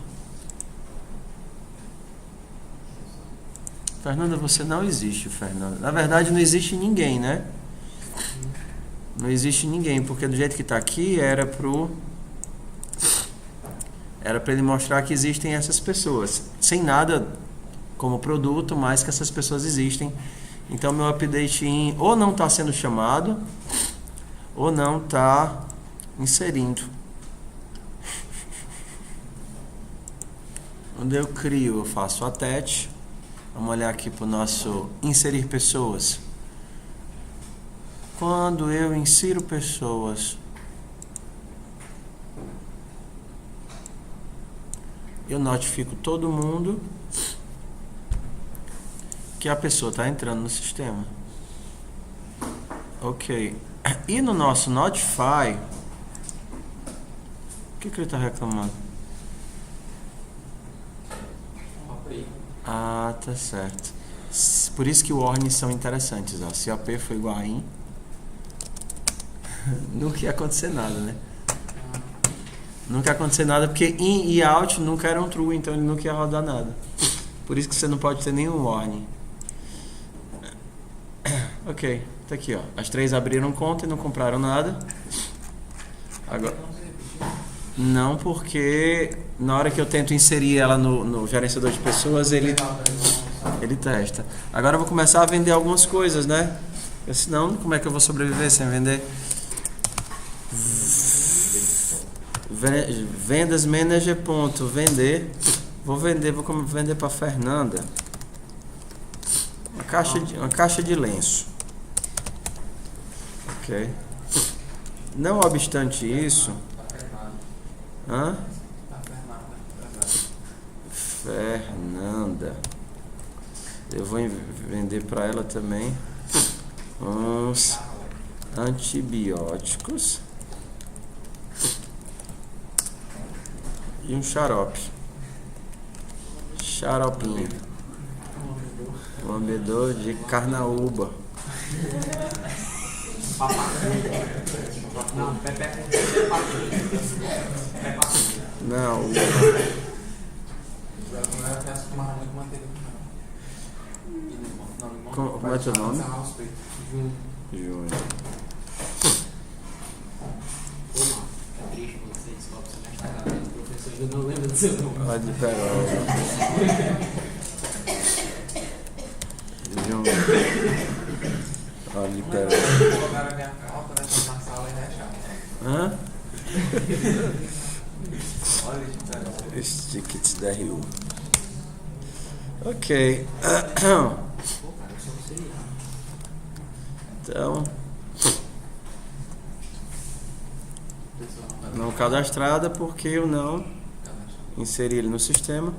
Fernanda, você não existe, Fernanda. Na verdade, não existe ninguém, né? Não existe ninguém, porque do jeito que está aqui era para ele mostrar que existem essas pessoas. Sem nada como produto, mas que essas pessoas existem. Então, meu update in ou não está sendo chamado, ou não está inserindo. Quando eu crio, eu faço attach. Vamos olhar aqui para o nosso inserir pessoas. Quando eu insiro pessoas, eu notifico todo mundo que a pessoa está entrando no sistema. Ok. E no nosso notify, o que ele está reclamando? Tá certo. Por isso que o warnings são interessantes. Ó. Se AP for igual a in, nunca ia acontecer nada, né? Nunca ia acontecer nada, porque in e out nunca eram true, então ele nunca ia rodar nada. Por isso que você não pode ter nenhum warning. Ok, tá aqui, ó. As três abriram conta e não compraram nada. Agora, não, porque na hora que eu tento inserir ela no gerenciador de pessoas, ele testa. Agora eu vou começar a vender algumas coisas, né? Porque senão, como é que eu vou sobreviver sem vender? Vendas manager ponto vender. Vou vender para Fernanda uma caixa de lenço. Ok. Não obstante isso, Fernanda, eu vou vender para ela também uns antibióticos e um xaropinho, um abedor de carnaúba. Não, Pepe Não, Não é que essa tomava muito manteiga, não. como é teu nome? Junho. Júnior. Ô, mano, é triste você descobre seu mestrado. O professor já não lembra do seu nome. Olha de Peroba. Júnior. Olha de Peroba. Colocaram a minha calça, né? Na sala e recharam. Hã? Olha isso, Stickets da Rio. Ok. Pô, cara, eu só não sei. Então, não cadastrada porque eu não inseri ele no sistema.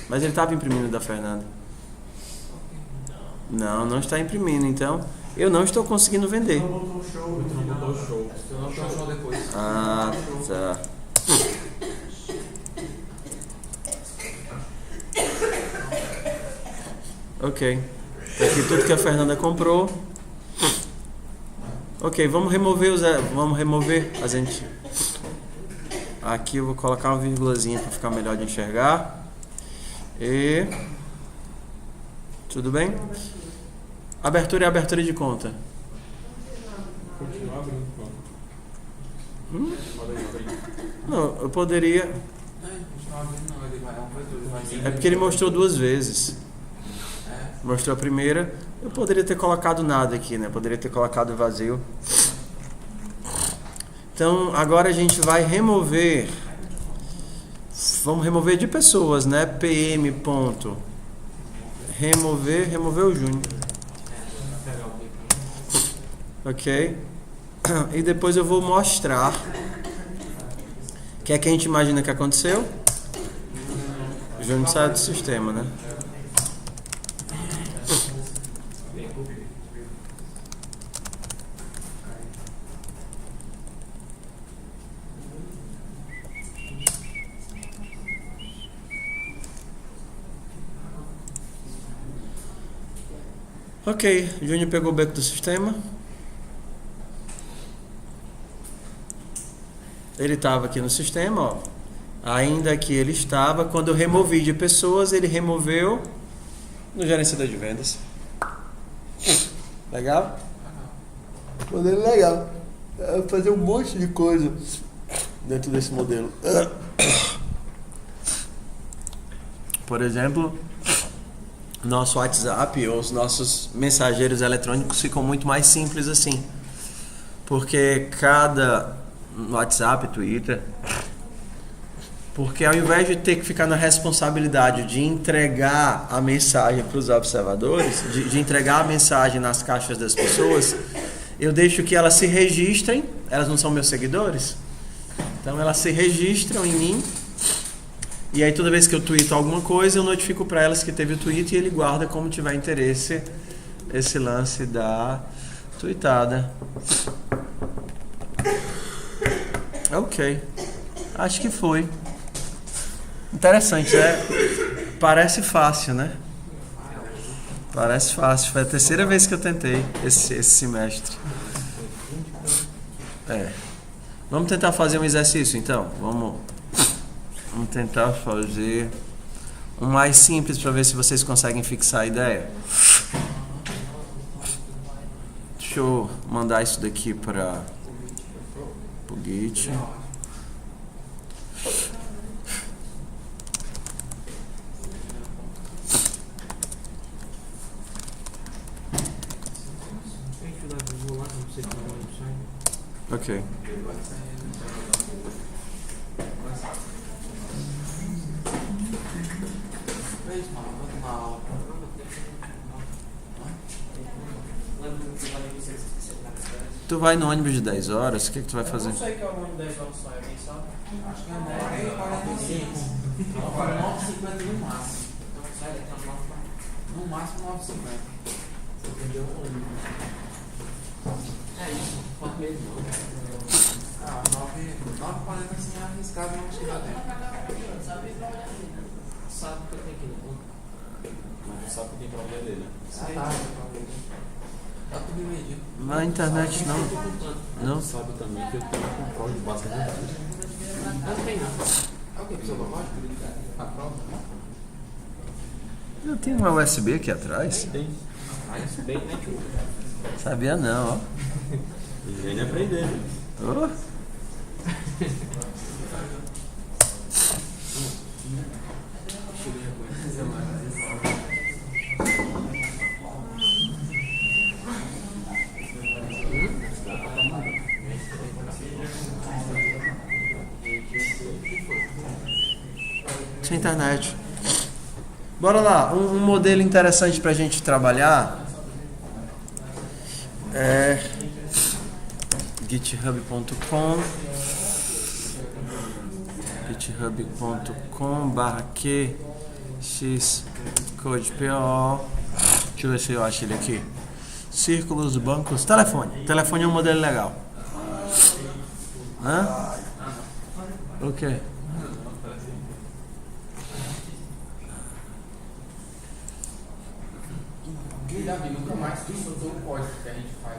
Mas ele estava imprimindo da Fernanda. Não está imprimindo, então eu não estou conseguindo vender. Não botou show. Você não botou show depois. Ah, tá. Ok. Tá aqui tudo que a Fernanda comprou. Ok, vamos remover a gente. Aqui eu vou colocar uma vírgulazinha para ficar melhor de enxergar. E tudo bem? Abertura é abertura de conta. Continua abrindo, Não, eu poderia. Não, continua abrindo não, ele vai É porque ele mostrou duas vezes. Mostrou a primeira. Eu poderia ter colocado nada aqui, né? Poderia ter colocado vazio. Então, agora a gente vai remover. Vamos remover de pessoas, né? PM. Ponto. Remover o Júnior. Ok? E depois eu vou mostrar. O que é que a gente imagina que aconteceu? O Júnior saiu do sistema, né? Ok, Júnior pegou o beco do sistema. Ele estava aqui no sistema, ó. Ainda que ele estava, quando eu removi de pessoas, ele removeu no gerenciador de vendas. Legal? Modelo legal. Vou fazer um monte de coisa dentro desse modelo. Por exemplo, nosso WhatsApp ou os nossos mensageiros eletrônicos ficam muito mais simples assim. Porque cada WhatsApp, Twitter, porque ao invés de ter que ficar na responsabilidade de entregar a mensagem para os observadores, de entregar a mensagem nas caixas das pessoas, eu deixo que elas se registrem. Elas não são meus seguidores, então elas se registram em mim. E aí toda vez que eu tweeto alguma coisa, eu notifico para elas que teve o tweet e ele guarda como tiver interesse esse lance da tweetada. Ok. Acho que foi. Interessante, né? Parece fácil, né? Parece fácil. Foi a terceira vez que eu tentei esse semestre. Vamos tentar fazer um exercício, então? Vamos tentar fazer um mais simples para ver se vocês conseguem fixar a ideia. Deixa eu mandar isso daqui para o Git. Ok. Tu vai no ônibus de 10 horas? O que tu vai fazer? Eu não sei que é o ônibus 10 horas só, alguém sabe? Acho que é 9h45. 9h50 no máximo. Então sai daqui a 9h. No máximo 9h50. Você perdeu o ônibus. É isso, 4 meses não. 9h40 assim é arriscado, não acho que dá tempo. Sabe que eu tenho que ir no ponto. Mas não sabe que tem problema dele, né? Tá. Tá tudo medido. Na internet não. Não? Sabe também que eu tenho um controle de base de dados. Não tem nada. É o que? Precisa lógico? A prova? Eu tenho uma USB aqui atrás. Tem. Mas bem network. Sabia não, ó. Higiene aprender, né? Oh. Sem internet. Bora lá, um modelo interessante pra gente trabalhar é github.com/qxcodepO. Deixa eu ver se eu acho ele aqui. Círculos, bancos, telefone. Telefone é um modelo legal. Hã? O quê? Davi, nunca mais tu usou o código que a gente faz.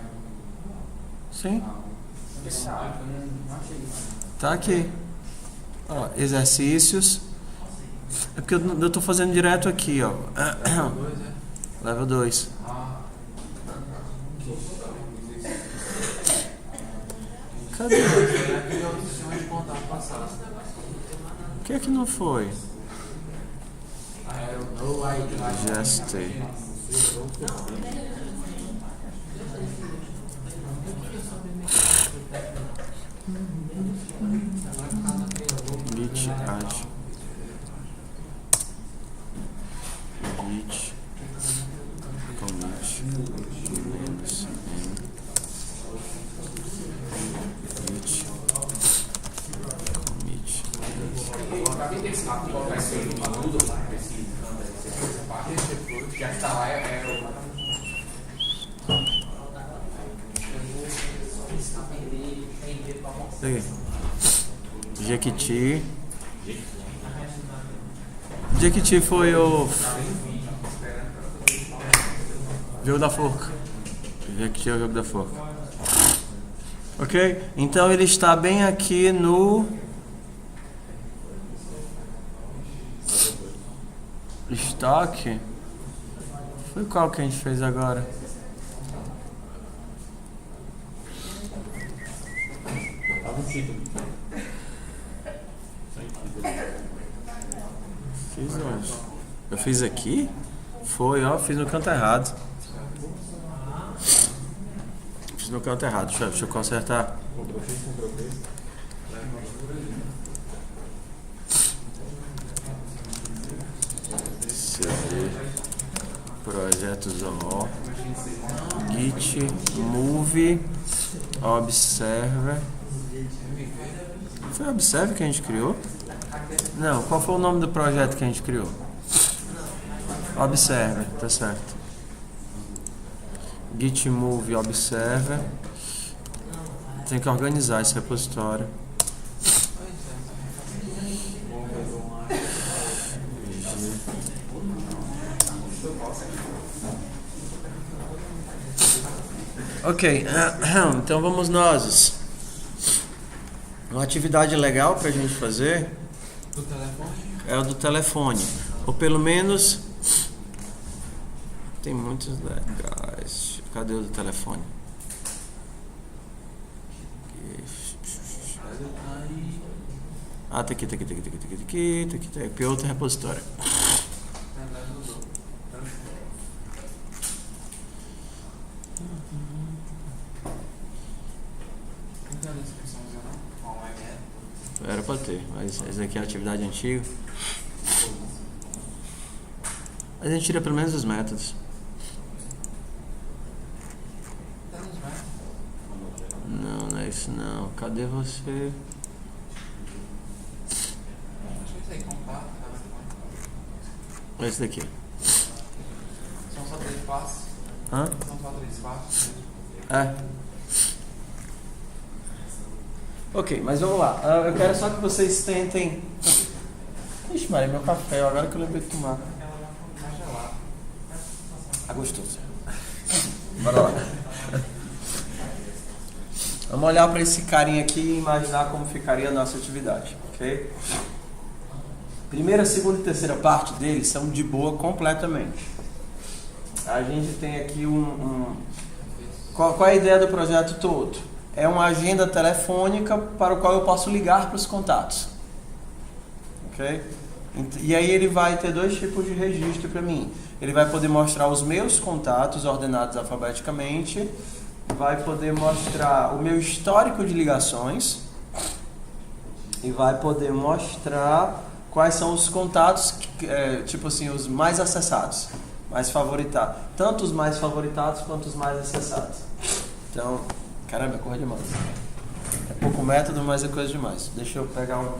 Sim. Eu não achei mais. Tá aqui. Ó, exercícios. É porque eu tô fazendo direto aqui, ó. Level 2. Cadê? O que é que não foi? Gestei. Git add. Git commit menos n. Git commit. Já está lá, Jequiti. Jequiti foi o jogo da forca. Jequiti é o jogo da forca. Ok? Então ele está bem aqui no estoque. Foi qual que a gente fez agora? Tava o título. Fiz onde? Eu fiz aqui? Foi, ó, fiz no canto errado. Fiz no canto errado, deixa eu consertar. CD, projetos OO, Git, Move, Observer. Foi o Observer que a gente criou? Não, qual foi o nome do projeto que a gente criou? Observer, tá certo. Git Move Observer. Tem que organizar esse repositório. Ok, então vamos nós. Uma atividade legal pra gente fazer do telefone? É o do telefone. Ou pelo menos tem muitos legais. Cadê o do telefone? Ah, tá aqui. Tá aqui outro repositório. Era pra ter, mas essa aqui é a atividade antiga. A gente tira pelo menos os métodos. Não é isso não. Cadê você? Esse daqui. São só 3 passos. Hã? São só 3 passos. É. Ok, mas vamos lá. Eu quero só que vocês tentem. Ixi, Maria, meu café, agora que eu lembrei de tomar. Tá gostoso. Bora lá. Vamos olhar para esse carinha aqui e imaginar como ficaria a nossa atividade, ok? Primeira, segunda e terceira parte deles são de boa completamente. A gente tem aqui Qual é a ideia do projeto todo? É uma agenda telefônica para o qual eu posso ligar para os contatos. Ok? E aí ele vai ter dois tipos de registro para mim. Ele vai poder mostrar os meus contatos ordenados alfabeticamente, vai poder mostrar o meu histórico de ligações e vai poder mostrar quais são os contatos, tipo assim, os mais acessados, mais favoritados. Tanto os mais favoritados quanto os mais acessados. Então, caramba, é coisa demais. É pouco método, mas é coisa demais. Deixa eu pegar um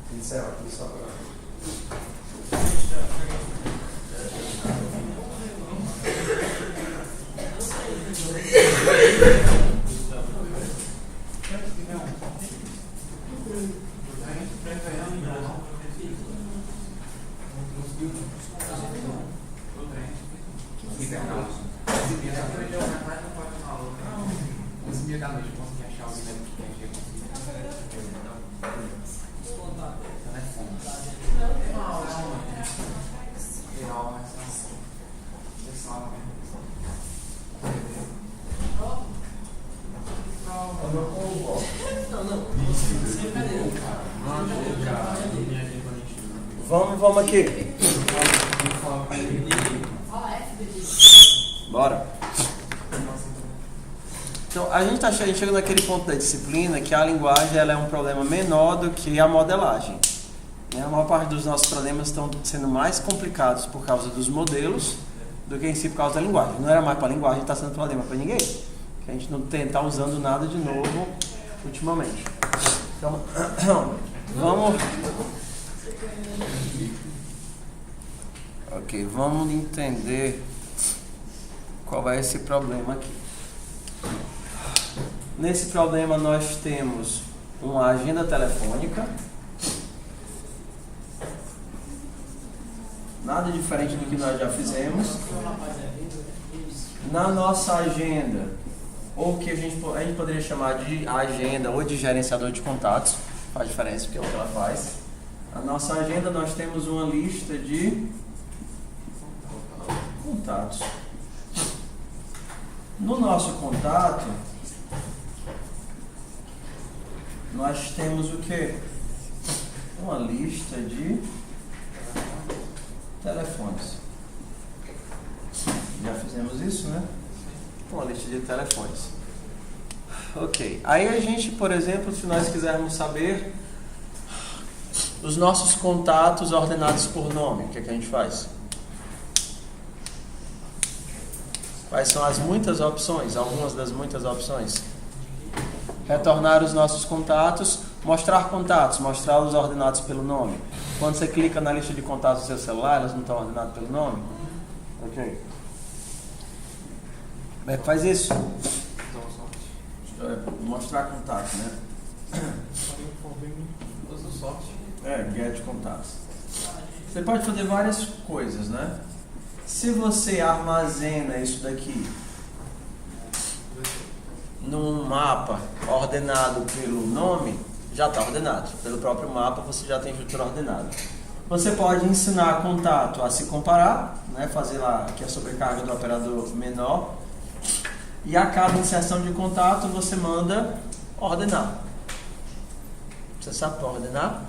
pincel aqui só para... Vamos aqui. Bora. Então, a gente chega naquele ponto da disciplina que a linguagem ela é um problema menor do que a modelagem. A maior parte dos nossos problemas estão sendo mais complicados por causa dos modelos do que em si por causa da linguagem. Não era mais para a linguagem, está sendo problema para ninguém. Que a gente não está usando nada de novo ultimamente. Então, vamos... Ok, vamos entender qual é esse problema aqui. Nesse problema nós temos uma agenda telefônica. Nada diferente do que nós já fizemos. Na nossa agenda, ou que a gente poderia chamar de agenda ou de gerenciador de contatos, faz diferença porque é o que ela faz. Na nossa agenda nós temos uma lista de contatos. No nosso contato, nós temos o que? Uma lista de telefones. Já fizemos isso, né? Uma lista de telefones. Ok. Aí a gente, por exemplo, se nós quisermos saber os nossos contatos ordenados por nome, o que é que a gente faz? Quais são as muitas opções? Algumas das muitas opções. Retornar os nossos contatos, mostrar contatos, mostrá-los ordenados pelo nome. Quando você clica na lista de contatos do seu celular, elas não estão ordenadas pelo nome? Ok. Como é que faz isso? Mostrar contato, né? Get contatos. Você pode fazer várias coisas, né? Se você armazena isso daqui num mapa ordenado pelo nome, já está ordenado. Pelo próprio mapa você já tem estrutura ordenada. Você pode ensinar contato a se comparar, né? Fazer lá aqui a sobrecarga do operador menor. E a cada inserção de contato você manda ordenar. Você sabe para ordenar?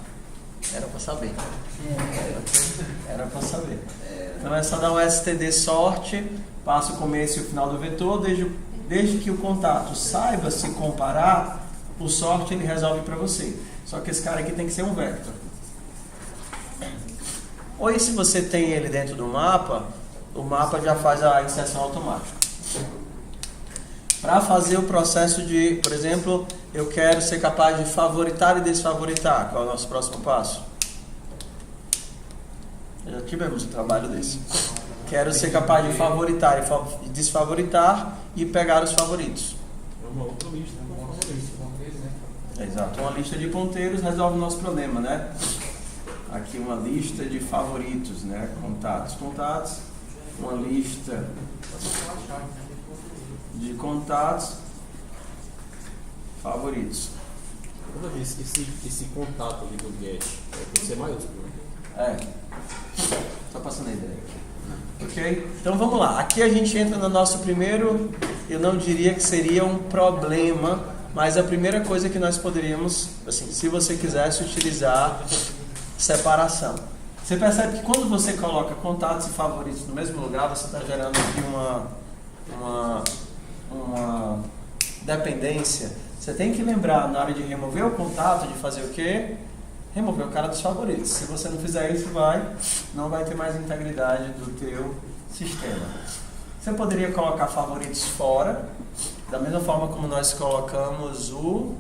Era para saber. Era para saber. Então é só dar um std sorte, passa o começo e o final do vetor, desde que o contato saiba se comparar, o sorte ele resolve para você. Só que esse cara aqui tem que ser um vector. Ou e se você tem ele dentro do mapa, o mapa já faz a inserção automática. Para fazer o processo de, por exemplo, eu quero ser capaz de favoritar e desfavoritar. Qual é o nosso próximo passo? Já tivemos um trabalho desse. Quero ser capaz de favoritar e desfavoritar e pegar os favoritos. Uma outra lista, Exato, uma lista de ponteiros resolve o nosso problema, né? Aqui uma lista de favoritos, né? Contatos, uma lista de contatos favoritos. Toda vez que esse contato ali do get tem que ser maiúsculo. Só passando a ideia. Ok? Então vamos lá. Aqui a gente entra no nosso primeiro, eu não diria que seria um problema, mas a primeira coisa que nós poderíamos, assim, se você quisesse utilizar separação. Você percebe que quando você coloca contatos e favoritos no mesmo lugar, você está gerando aqui uma dependência. Você tem que lembrar na hora de remover o contato, de fazer o quê? Remover o cara dos favoritos. Se você não fizer isso, não vai ter mais integridade do teu sistema. Você poderia colocar favoritos fora, da mesma forma como nós colocamos o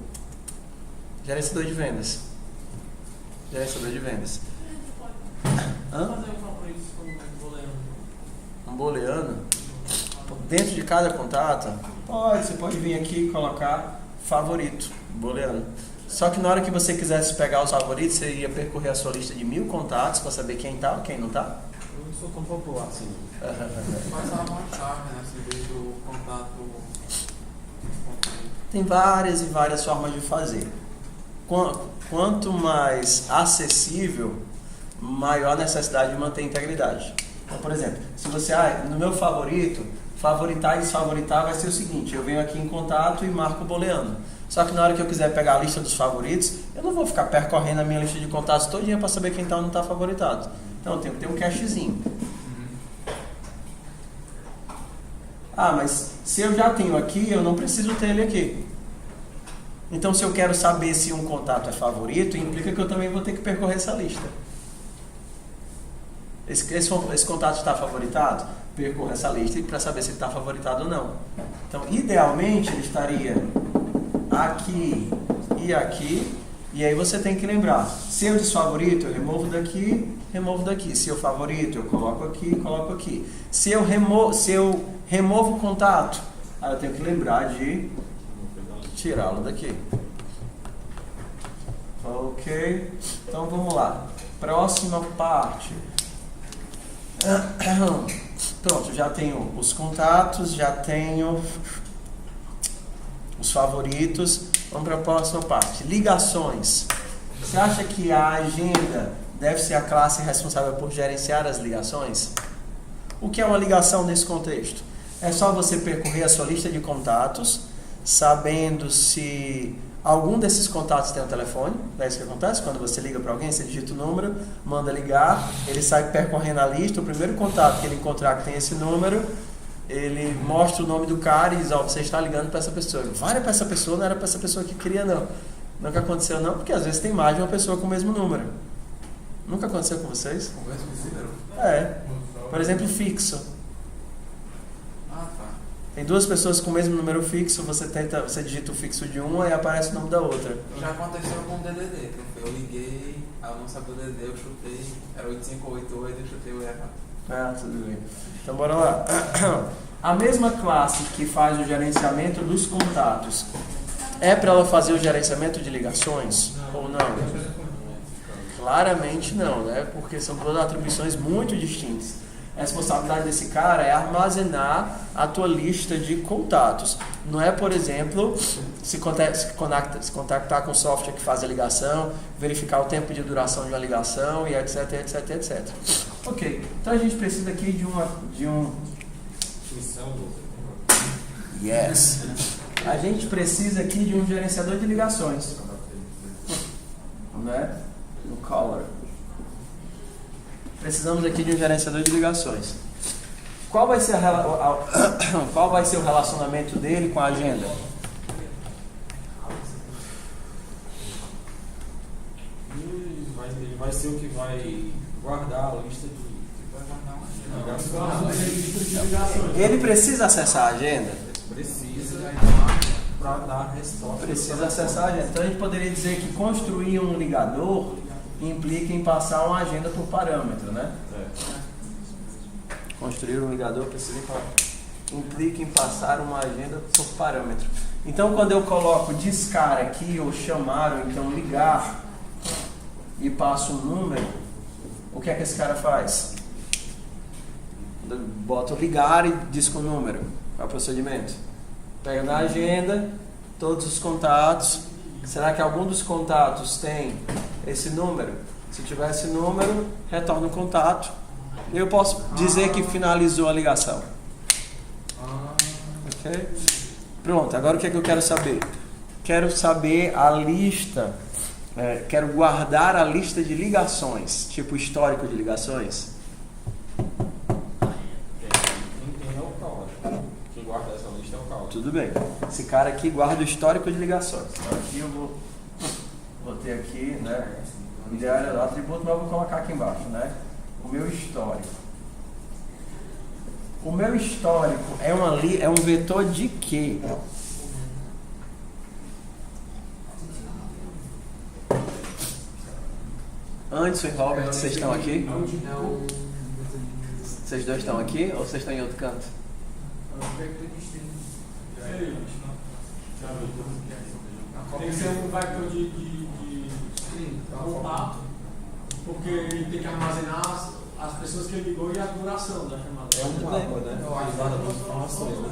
gerenciador de vendas. Gerenciador de vendas. Fazer um favorito com um booleano. Um booleano? Dentro de cada contato? Você pode vir aqui e colocar favorito, booleano. Só que na hora que você quisesse pegar os favoritos, você ia percorrer a sua lista de 1000 contatos para saber quem tá ou quem não tá? Eu não sou tão popular assim. Passar uma chave, né? Você vê o contato. Tem várias e várias formas de fazer. Quanto mais acessível, maior a necessidade de manter a integridade. Então, por exemplo, se você, no meu favorito, favoritar e desfavoritar vai ser o seguinte: eu venho aqui em contato e marco o booleano. Só que na hora que eu quiser pegar a lista dos favoritos, eu não vou ficar percorrendo a minha lista de contatos todinha para saber quem está ou não está favoritado. Então eu tenho que ter um cachezinho. Mas se eu já tenho aqui, eu não preciso ter ele aqui. Então se eu quero saber se um contato é favorito, implica que eu também vou ter que percorrer essa lista. Esse contato está favoritado? Percorra essa lista para saber se ele está favoritado ou não. Então, idealmente, ele estaria aqui e aqui. E aí você tem que lembrar: se eu desfavorito, eu removo daqui. Se eu favorito, eu coloco aqui. Se eu removo o contato, aí eu tenho que lembrar de tirá-lo daqui. Ok? Então vamos lá. Próxima parte. Pronto, já tenho os contatos, já tenho os favoritos. Vamos para a próxima parte. Ligações. Você acha que a agenda deve ser a classe responsável por gerenciar as ligações? O que é uma ligação nesse contexto? É só você percorrer a sua lista de contatos, sabendo se algum desses contatos tem um telefone. É isso que acontece quando você liga para alguém, você digita o número, manda ligar, ele sai percorrendo a lista. O primeiro contato que ele encontrar que tem esse número, ele mostra o nome do cara e diz: você está ligando para essa pessoa. Vale para essa pessoa, não era para essa pessoa que queria, não. Nunca aconteceu, não, porque às vezes tem mais de uma pessoa com o mesmo número. Nunca aconteceu com vocês? Com o mesmo número? Por exemplo, fixo. Tá. Tem duas pessoas com o mesmo número fixo, você digita o fixo de uma e aparece o nome da outra. Já aconteceu com o DDD, eu liguei, aí eu não sabia o DDD, eu chutei, era 8588, eu chutei o errado. Tudo bem. Então bora lá. A mesma classe que faz o gerenciamento dos contatos, é para ela fazer o gerenciamento de ligações ou não? Claramente não, né? Porque são duas atribuições muito distintas. A responsabilidade desse cara é armazenar a tua lista de contatos. Não é, por exemplo, se contactar com o software que faz a ligação, verificar o tempo de duração de uma ligação e etc, etc, etc. Ok, então a gente precisa aqui de um... Yes. A gente precisa aqui de um gerenciador de ligações. Né? No Color. Precisamos aqui de um gerenciador de ligações. Qual vai ser o relacionamento dele com a agenda? Ele vai ser o que vai guardar a lista de ligações. Ele precisa acessar a agenda? Precisa para dar resposta. Precisa acessar a agenda. Então a gente poderia dizer que construir um ligador implica em passar uma agenda por parâmetro, né? Construir um ligador implica em passar uma agenda por parâmetro. Então quando eu coloco discar aqui, ou chamar, ou então ligar, e passo um número, o que é que esse cara faz? Bota ligar e diz com o número. Qual é o procedimento? Pega na agenda, todos os contatos. Será que algum dos contatos tem esse número? Se tiver esse número, retorna o contato. Eu posso dizer que finalizou a ligação. Ok? Pronto, agora o que é que eu quero saber? Quero saber a lista, quero guardar a lista de ligações, tipo histórico de ligações. Quem é o Cláudio? Quem guarda essa lista é o Cláudio. Tudo bem. Esse cara aqui guarda o histórico de ligações. Então aqui eu vou ter aqui, né? O ideal era o atributo, mas eu vou colocar aqui embaixo, né? O meu histórico. O meu histórico é um vetor de quê? Anderson e Robert, vocês estão aqui? Vocês dois estão aqui ou vocês estão em outro canto? Tem que ser um vector de contato, porque ele tem que armazenar as pessoas que ele ligou e a duração da chamada. É um mapa, né? Guarda as informações, né?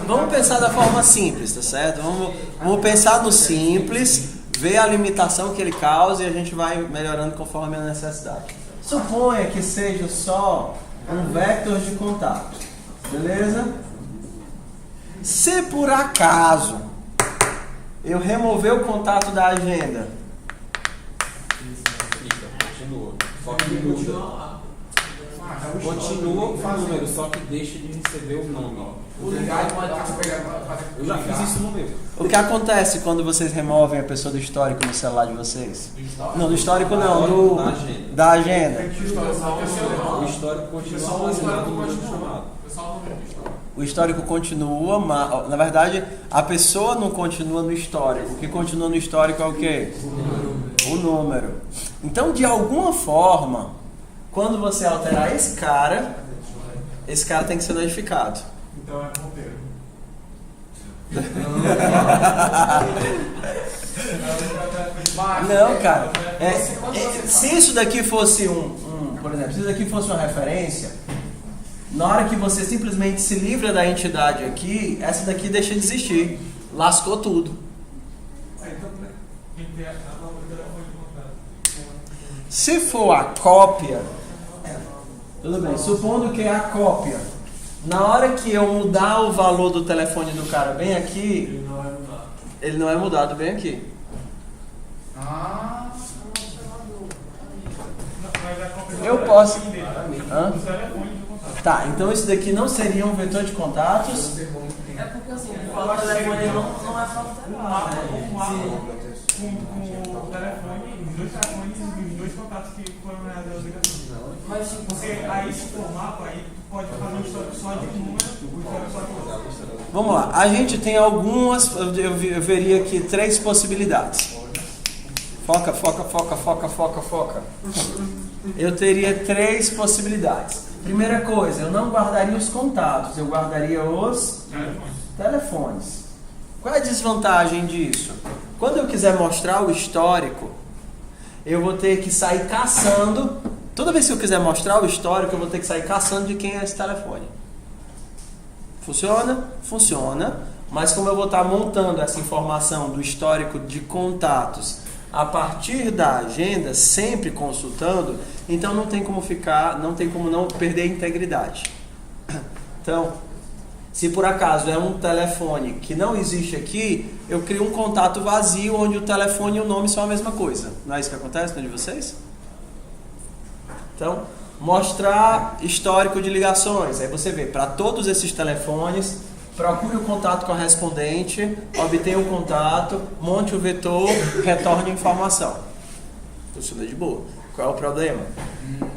Vamos pensar da forma simples, tá certo? Vamos pensar no simples, ver a limitação que ele causa e a gente vai melhorando conforme a necessidade. Suponha que seja só um vector de contato, beleza? Se por acaso eu remover o contato da agenda, Continua. Só que muda. Continua com o número, só que deixa de receber o nome. Eu já fiz isso no meu. o que acontece quando vocês removem a pessoa do histórico no celular de vocês? Não, do histórico não, da agenda. O histórico continua armazenado no mesmo chamado. O histórico continua, mas, na verdade, a pessoa não continua no histórico. O que continua no histórico é o quê? O número. Então, de alguma forma, quando você alterar esse cara tem que ser notificado. Então é ponteiro. Não, cara. Se isso daqui fosse por exemplo, se isso daqui fosse uma referência, na hora que você simplesmente se livra da entidade aqui, essa daqui deixa de existir. Lascou tudo. Se for a cópia, tudo bem. Supondo que é a cópia, na hora que eu mudar o valor do telefone do cara bem aqui, ele não é mudado bem aqui. Eu posso. Hã? Tá, então isso daqui não seria um vetor de contatos. É porque assim, o telefone não é só o Com o telefone, os dois telefones e os dois contatos que foram realizados na ligação. Mas tipo, Porque aí se for mapa, aí tu pode fazer um histórico só de um número, o histórico só de outro. Vamos lá, a gente tem algumas, eu veria aqui 3 possibilidades. Foca. Eu teria 3 possibilidades. Primeira coisa, eu não guardaria os contatos, eu guardaria os telefones. Qual é a desvantagem disso? Quando eu quiser mostrar o histórico, eu vou ter que sair caçando. Toda vez que eu quiser mostrar o histórico, eu vou ter que sair caçando de quem é esse telefone. Funciona? Funciona. Mas como eu vou estar montando essa informação do histórico de contatos a partir da agenda, sempre consultando, então não tem como não perder a integridade. Então, se por acaso é um telefone que não existe aqui, eu crio um contato vazio onde o telefone e o nome são a mesma coisa. Não é isso que acontece no de vocês? Então, mostrar histórico de ligações. Aí você vê, para todos esses telefones, procure o contato correspondente, obtenha o contato, monte o vetor, retorne a informação. Funciona de boa. Qual é o problema?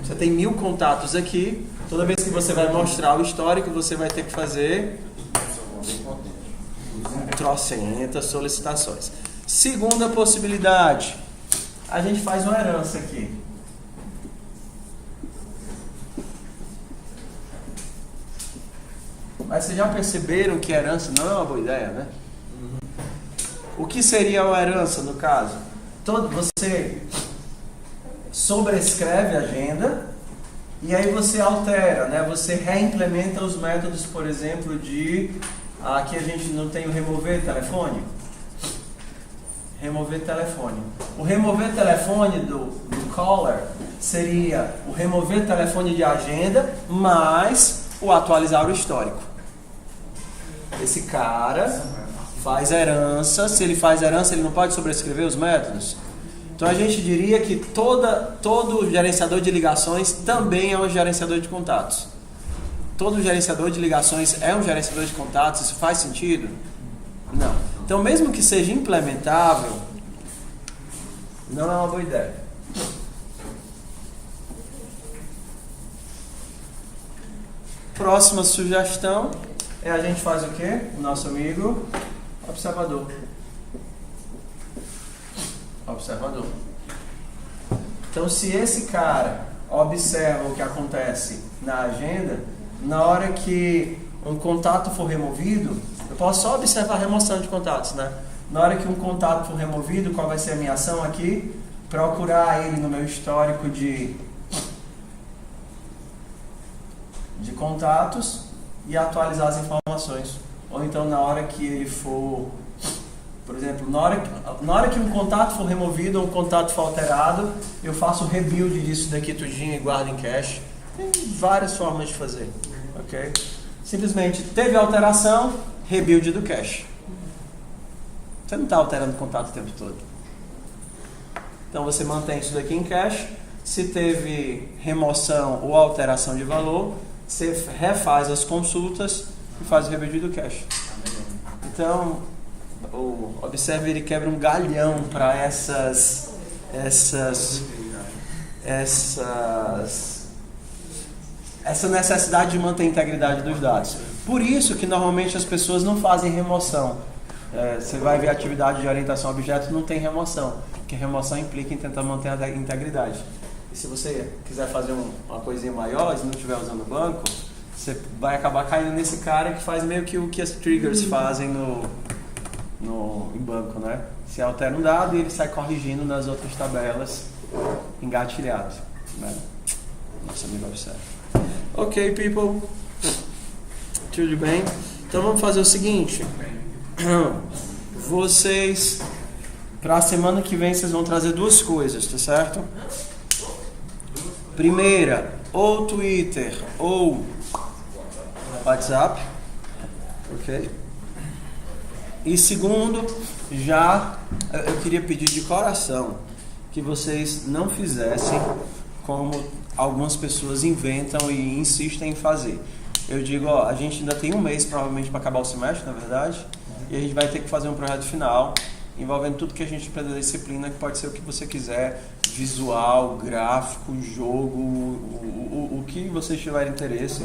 Você tem 1000 contatos aqui. Toda vez que você vai mostrar o histórico, você vai ter que fazer trocentas solicitações. Segunda possibilidade, a gente faz uma herança aqui. Mas vocês já perceberam que herança não é uma boa ideia, né? O que seria uma herança no caso? Você sobrescreve a agenda e aí você altera, né? Você reimplementa os métodos, por exemplo, aqui a gente não tem o remover telefone. remover telefone. O remover telefone do caller seria o remover telefone de agenda mais o atualizar o histórico. Esse cara faz herança. Se ele faz herança, ele não pode sobrescrever os métodos. Então a gente diria que todo gerenciador de ligações também é um gerenciador de contatos. Todo gerenciador de ligações é um gerenciador de contatos. Isso faz sentido? Não. Então, mesmo que seja implementável, não é uma boa ideia. Próxima sugestão é a gente faz o quê? O nosso amigo observador. Observador. Então, se esse cara observa o que acontece na agenda, na hora que um contato for removido, eu posso só observar a remoção de contatos, né? Na hora que um contato for removido, qual vai ser a minha ação aqui? Procurar ele no meu histórico de contatos e atualizar as informações. Ou então, na hora que ele for, por exemplo, na hora que um contato for removido ou um contato for alterado, eu faço o rebuild disso daqui tudinho e guardo em cache. Tem várias formas de fazer, ok? Simplesmente teve alteração, rebuild do cache. Você não está alterando o contato o tempo todo. Então você mantém isso daqui em cache. Se teve remoção ou alteração de valor, você refaz as consultas e faz o rebuild do cache. Então, o Observe ele quebra um galhão para essa necessidade de manter a integridade dos dados. Por isso que normalmente as pessoas não fazem remoção. Você vai ver a atividade de orientação a objetos, não tem remoção, porque remoção implica em tentar manter a integridade. E se você quiser fazer uma coisinha maior, se não estiver usando o banco, você vai acabar caindo nesse cara que faz meio que o que as triggers fazem em banco, né? Se altera um dado e ele sai corrigindo nas outras tabelas engatilhado, né? Nossa amigo observa. Ok, people. Tudo bem? Então vamos fazer o seguinte. Vocês, para a semana que vem, vocês vão trazer duas coisas, tá certo? Primeira, ou Twitter ou WhatsApp, ok? E segundo, eu queria pedir de coração que vocês não fizessem como algumas pessoas inventam e insistem em fazer. Eu digo, a gente ainda tem um mês provavelmente para acabar o semestre, na verdade, e a gente vai ter que fazer um projeto final envolvendo tudo que a gente aprende da disciplina, que pode ser o que você quiser, visual, gráfico, jogo, o que vocês tiverem interesse.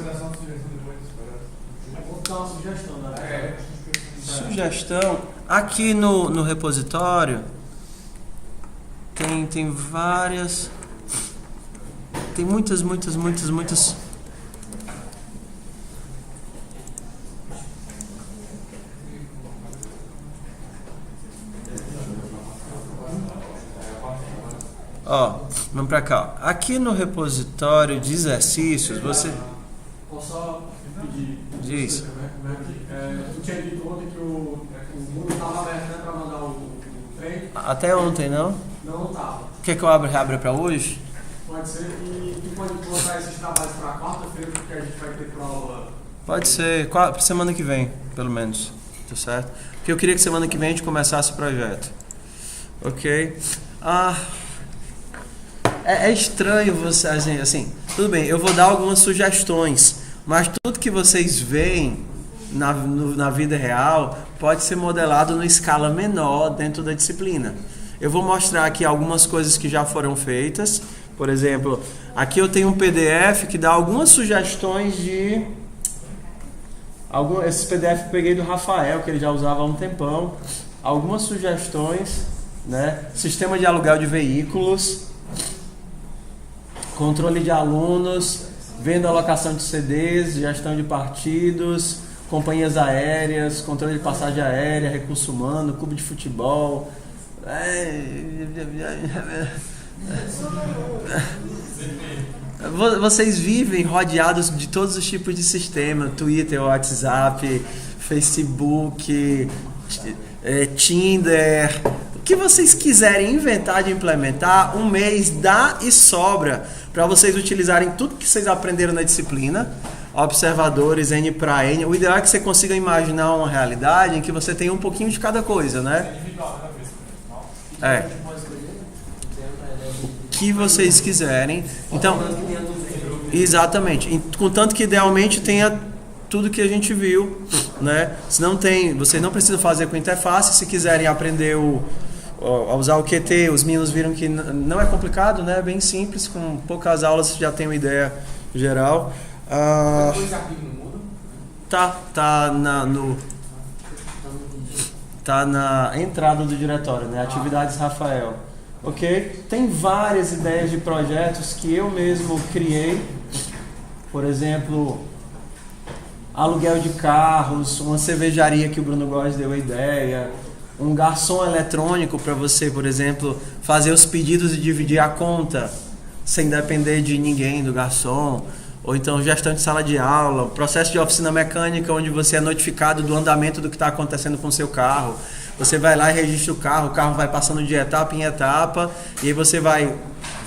Vou dar uma sugestão, né? Sugestão, aqui no repositório tem várias, tem muitas. Vamos pra cá. Aqui no repositório de exercícios, você... Posso só pedir? Diz. Tu tinha dito ontem que o mundo estava aberto, né, para mandar o treino? Até ontem, não? Não estava. Quer que eu abra pra hoje? Pode ser. E tu pode colocar esses trabalhos para quarta-feira, porque a gente vai ter prova... Pode ser. Semana que vem, pelo menos. Tá certo? Porque eu queria que semana que vem a gente começasse o projeto. Ok? É estranho você, assim, tudo bem, eu vou dar algumas sugestões, mas tudo que vocês veem na vida real pode ser modelado numa escala menor dentro da disciplina. Eu vou mostrar aqui algumas coisas que já foram feitas. Por exemplo, aqui eu tenho um PDF que dá algumas sugestões de... Esse PDF eu peguei do Rafael, que ele já usava há um tempão. Algumas sugestões, né? Sistema de aluguel de veículos, controle de alunos, venda e alocação de CDs, gestão de partidos, companhias aéreas, controle de passagem aérea, recurso humano, clube de futebol. Vocês vivem rodeados de todos os tipos de sistema: Twitter, WhatsApp, Facebook, Tinder, que vocês quiserem inventar de implementar, um mês dá e sobra para vocês utilizarem tudo que vocês aprenderam na disciplina, observadores, N para N. O ideal é que você consiga imaginar uma realidade em que você tem um pouquinho de cada coisa, né? É. O que vocês quiserem. Então, exatamente. Contanto que idealmente tenha tudo que a gente viu, né? Se não tem, vocês não precisam fazer com interface. Se quiserem aprender a usar o QT, os meninos viram que não é complicado, né? É bem simples, com poucas aulas você já tem uma ideia geral. Tá na entrada do diretório, né? Atividades Rafael. Ok? Tem várias ideias de projetos que eu mesmo criei. Por exemplo, aluguel de carros, uma cervejaria que o Bruno Góes deu a ideia, um garçom eletrônico para você, por exemplo, fazer os pedidos e dividir a conta sem depender de ninguém, do garçom. Ou então gestão de sala de aula, processo de oficina mecânica onde você é notificado do andamento do que está acontecendo com o seu carro. Você vai lá e registra o carro vai passando de etapa em etapa e aí você vai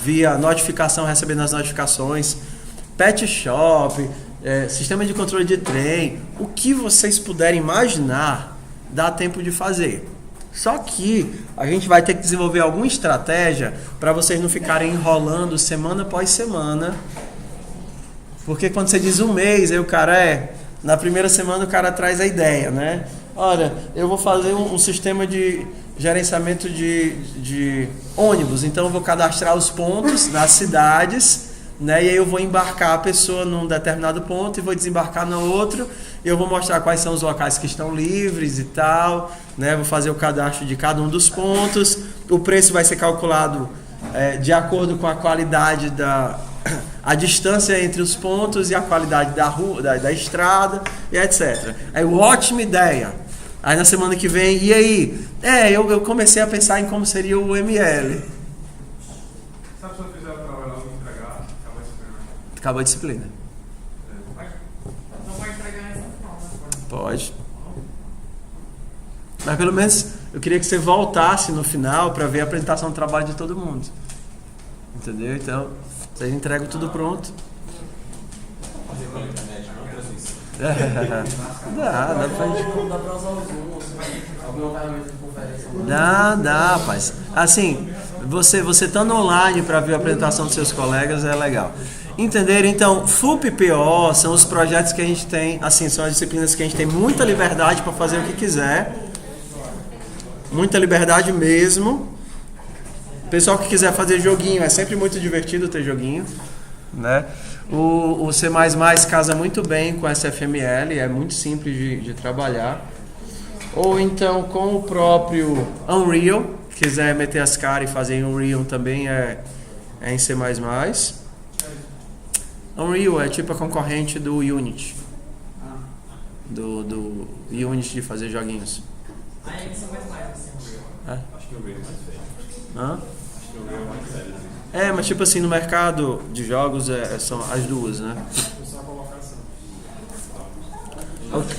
via notificação recebendo as notificações. Pet shop, sistema de controle de trem, o que vocês puderem imaginar, dá tempo de fazer. Só que a gente vai ter que desenvolver alguma estratégia para vocês não ficarem enrolando semana após semana. Porque quando você diz um mês, aí o cara na primeira semana o cara traz a ideia, né? Olha, eu vou fazer um sistema de gerenciamento de ônibus, então eu vou cadastrar os pontos nas cidades, né? E aí eu vou embarcar a pessoa num determinado ponto e vou desembarcar no outro, e eu vou mostrar quais são os locais que estão livres e tal, né? Vou fazer o cadastro de cada um dos pontos, o preço vai ser calculado de acordo com a qualidade a distância entre os pontos e a qualidade da rua, da estrada e etc. É uma ótima ideia. Aí na semana que vem, e aí? Eu comecei a pensar em como seria o ML. Se a pessoa fizer o trabalho logo e entregar, Acabou a disciplina. Não vai entregar essa forma. Pode. Mas pelo menos eu queria que você voltasse no final para ver a apresentação do trabalho de todo mundo. Entendeu? Então, vocês entregam tudo pronto. Dá pra gente. Dá pra usar o Zoom, alguma ferramenta de conferência. Dá, rapaz. Assim, você estando online para ver a apresentação dos seus colegas é legal. Entenderam? Então, FUP e PO são os projetos que a gente tem, assim, são as disciplinas que a gente tem muita liberdade para fazer o que quiser. Muita liberdade mesmo. Pessoal que quiser fazer joguinho, é sempre muito divertido ter joguinho, né? O C++ casa muito bem com SFML, é muito simples de trabalhar. Ou então com o próprio Unreal, quiser meter as caras e fazer em Unreal também é em C++. Unreal é tipo a concorrente do Unity. Do Unity de fazer joguinhos. Aí são mais assim. acho que eu vejo mais feio. Hã? Acho que eu vejo mais sério. Mas tipo assim, no mercado de jogos são as duas, né? Só a colocação. Ok.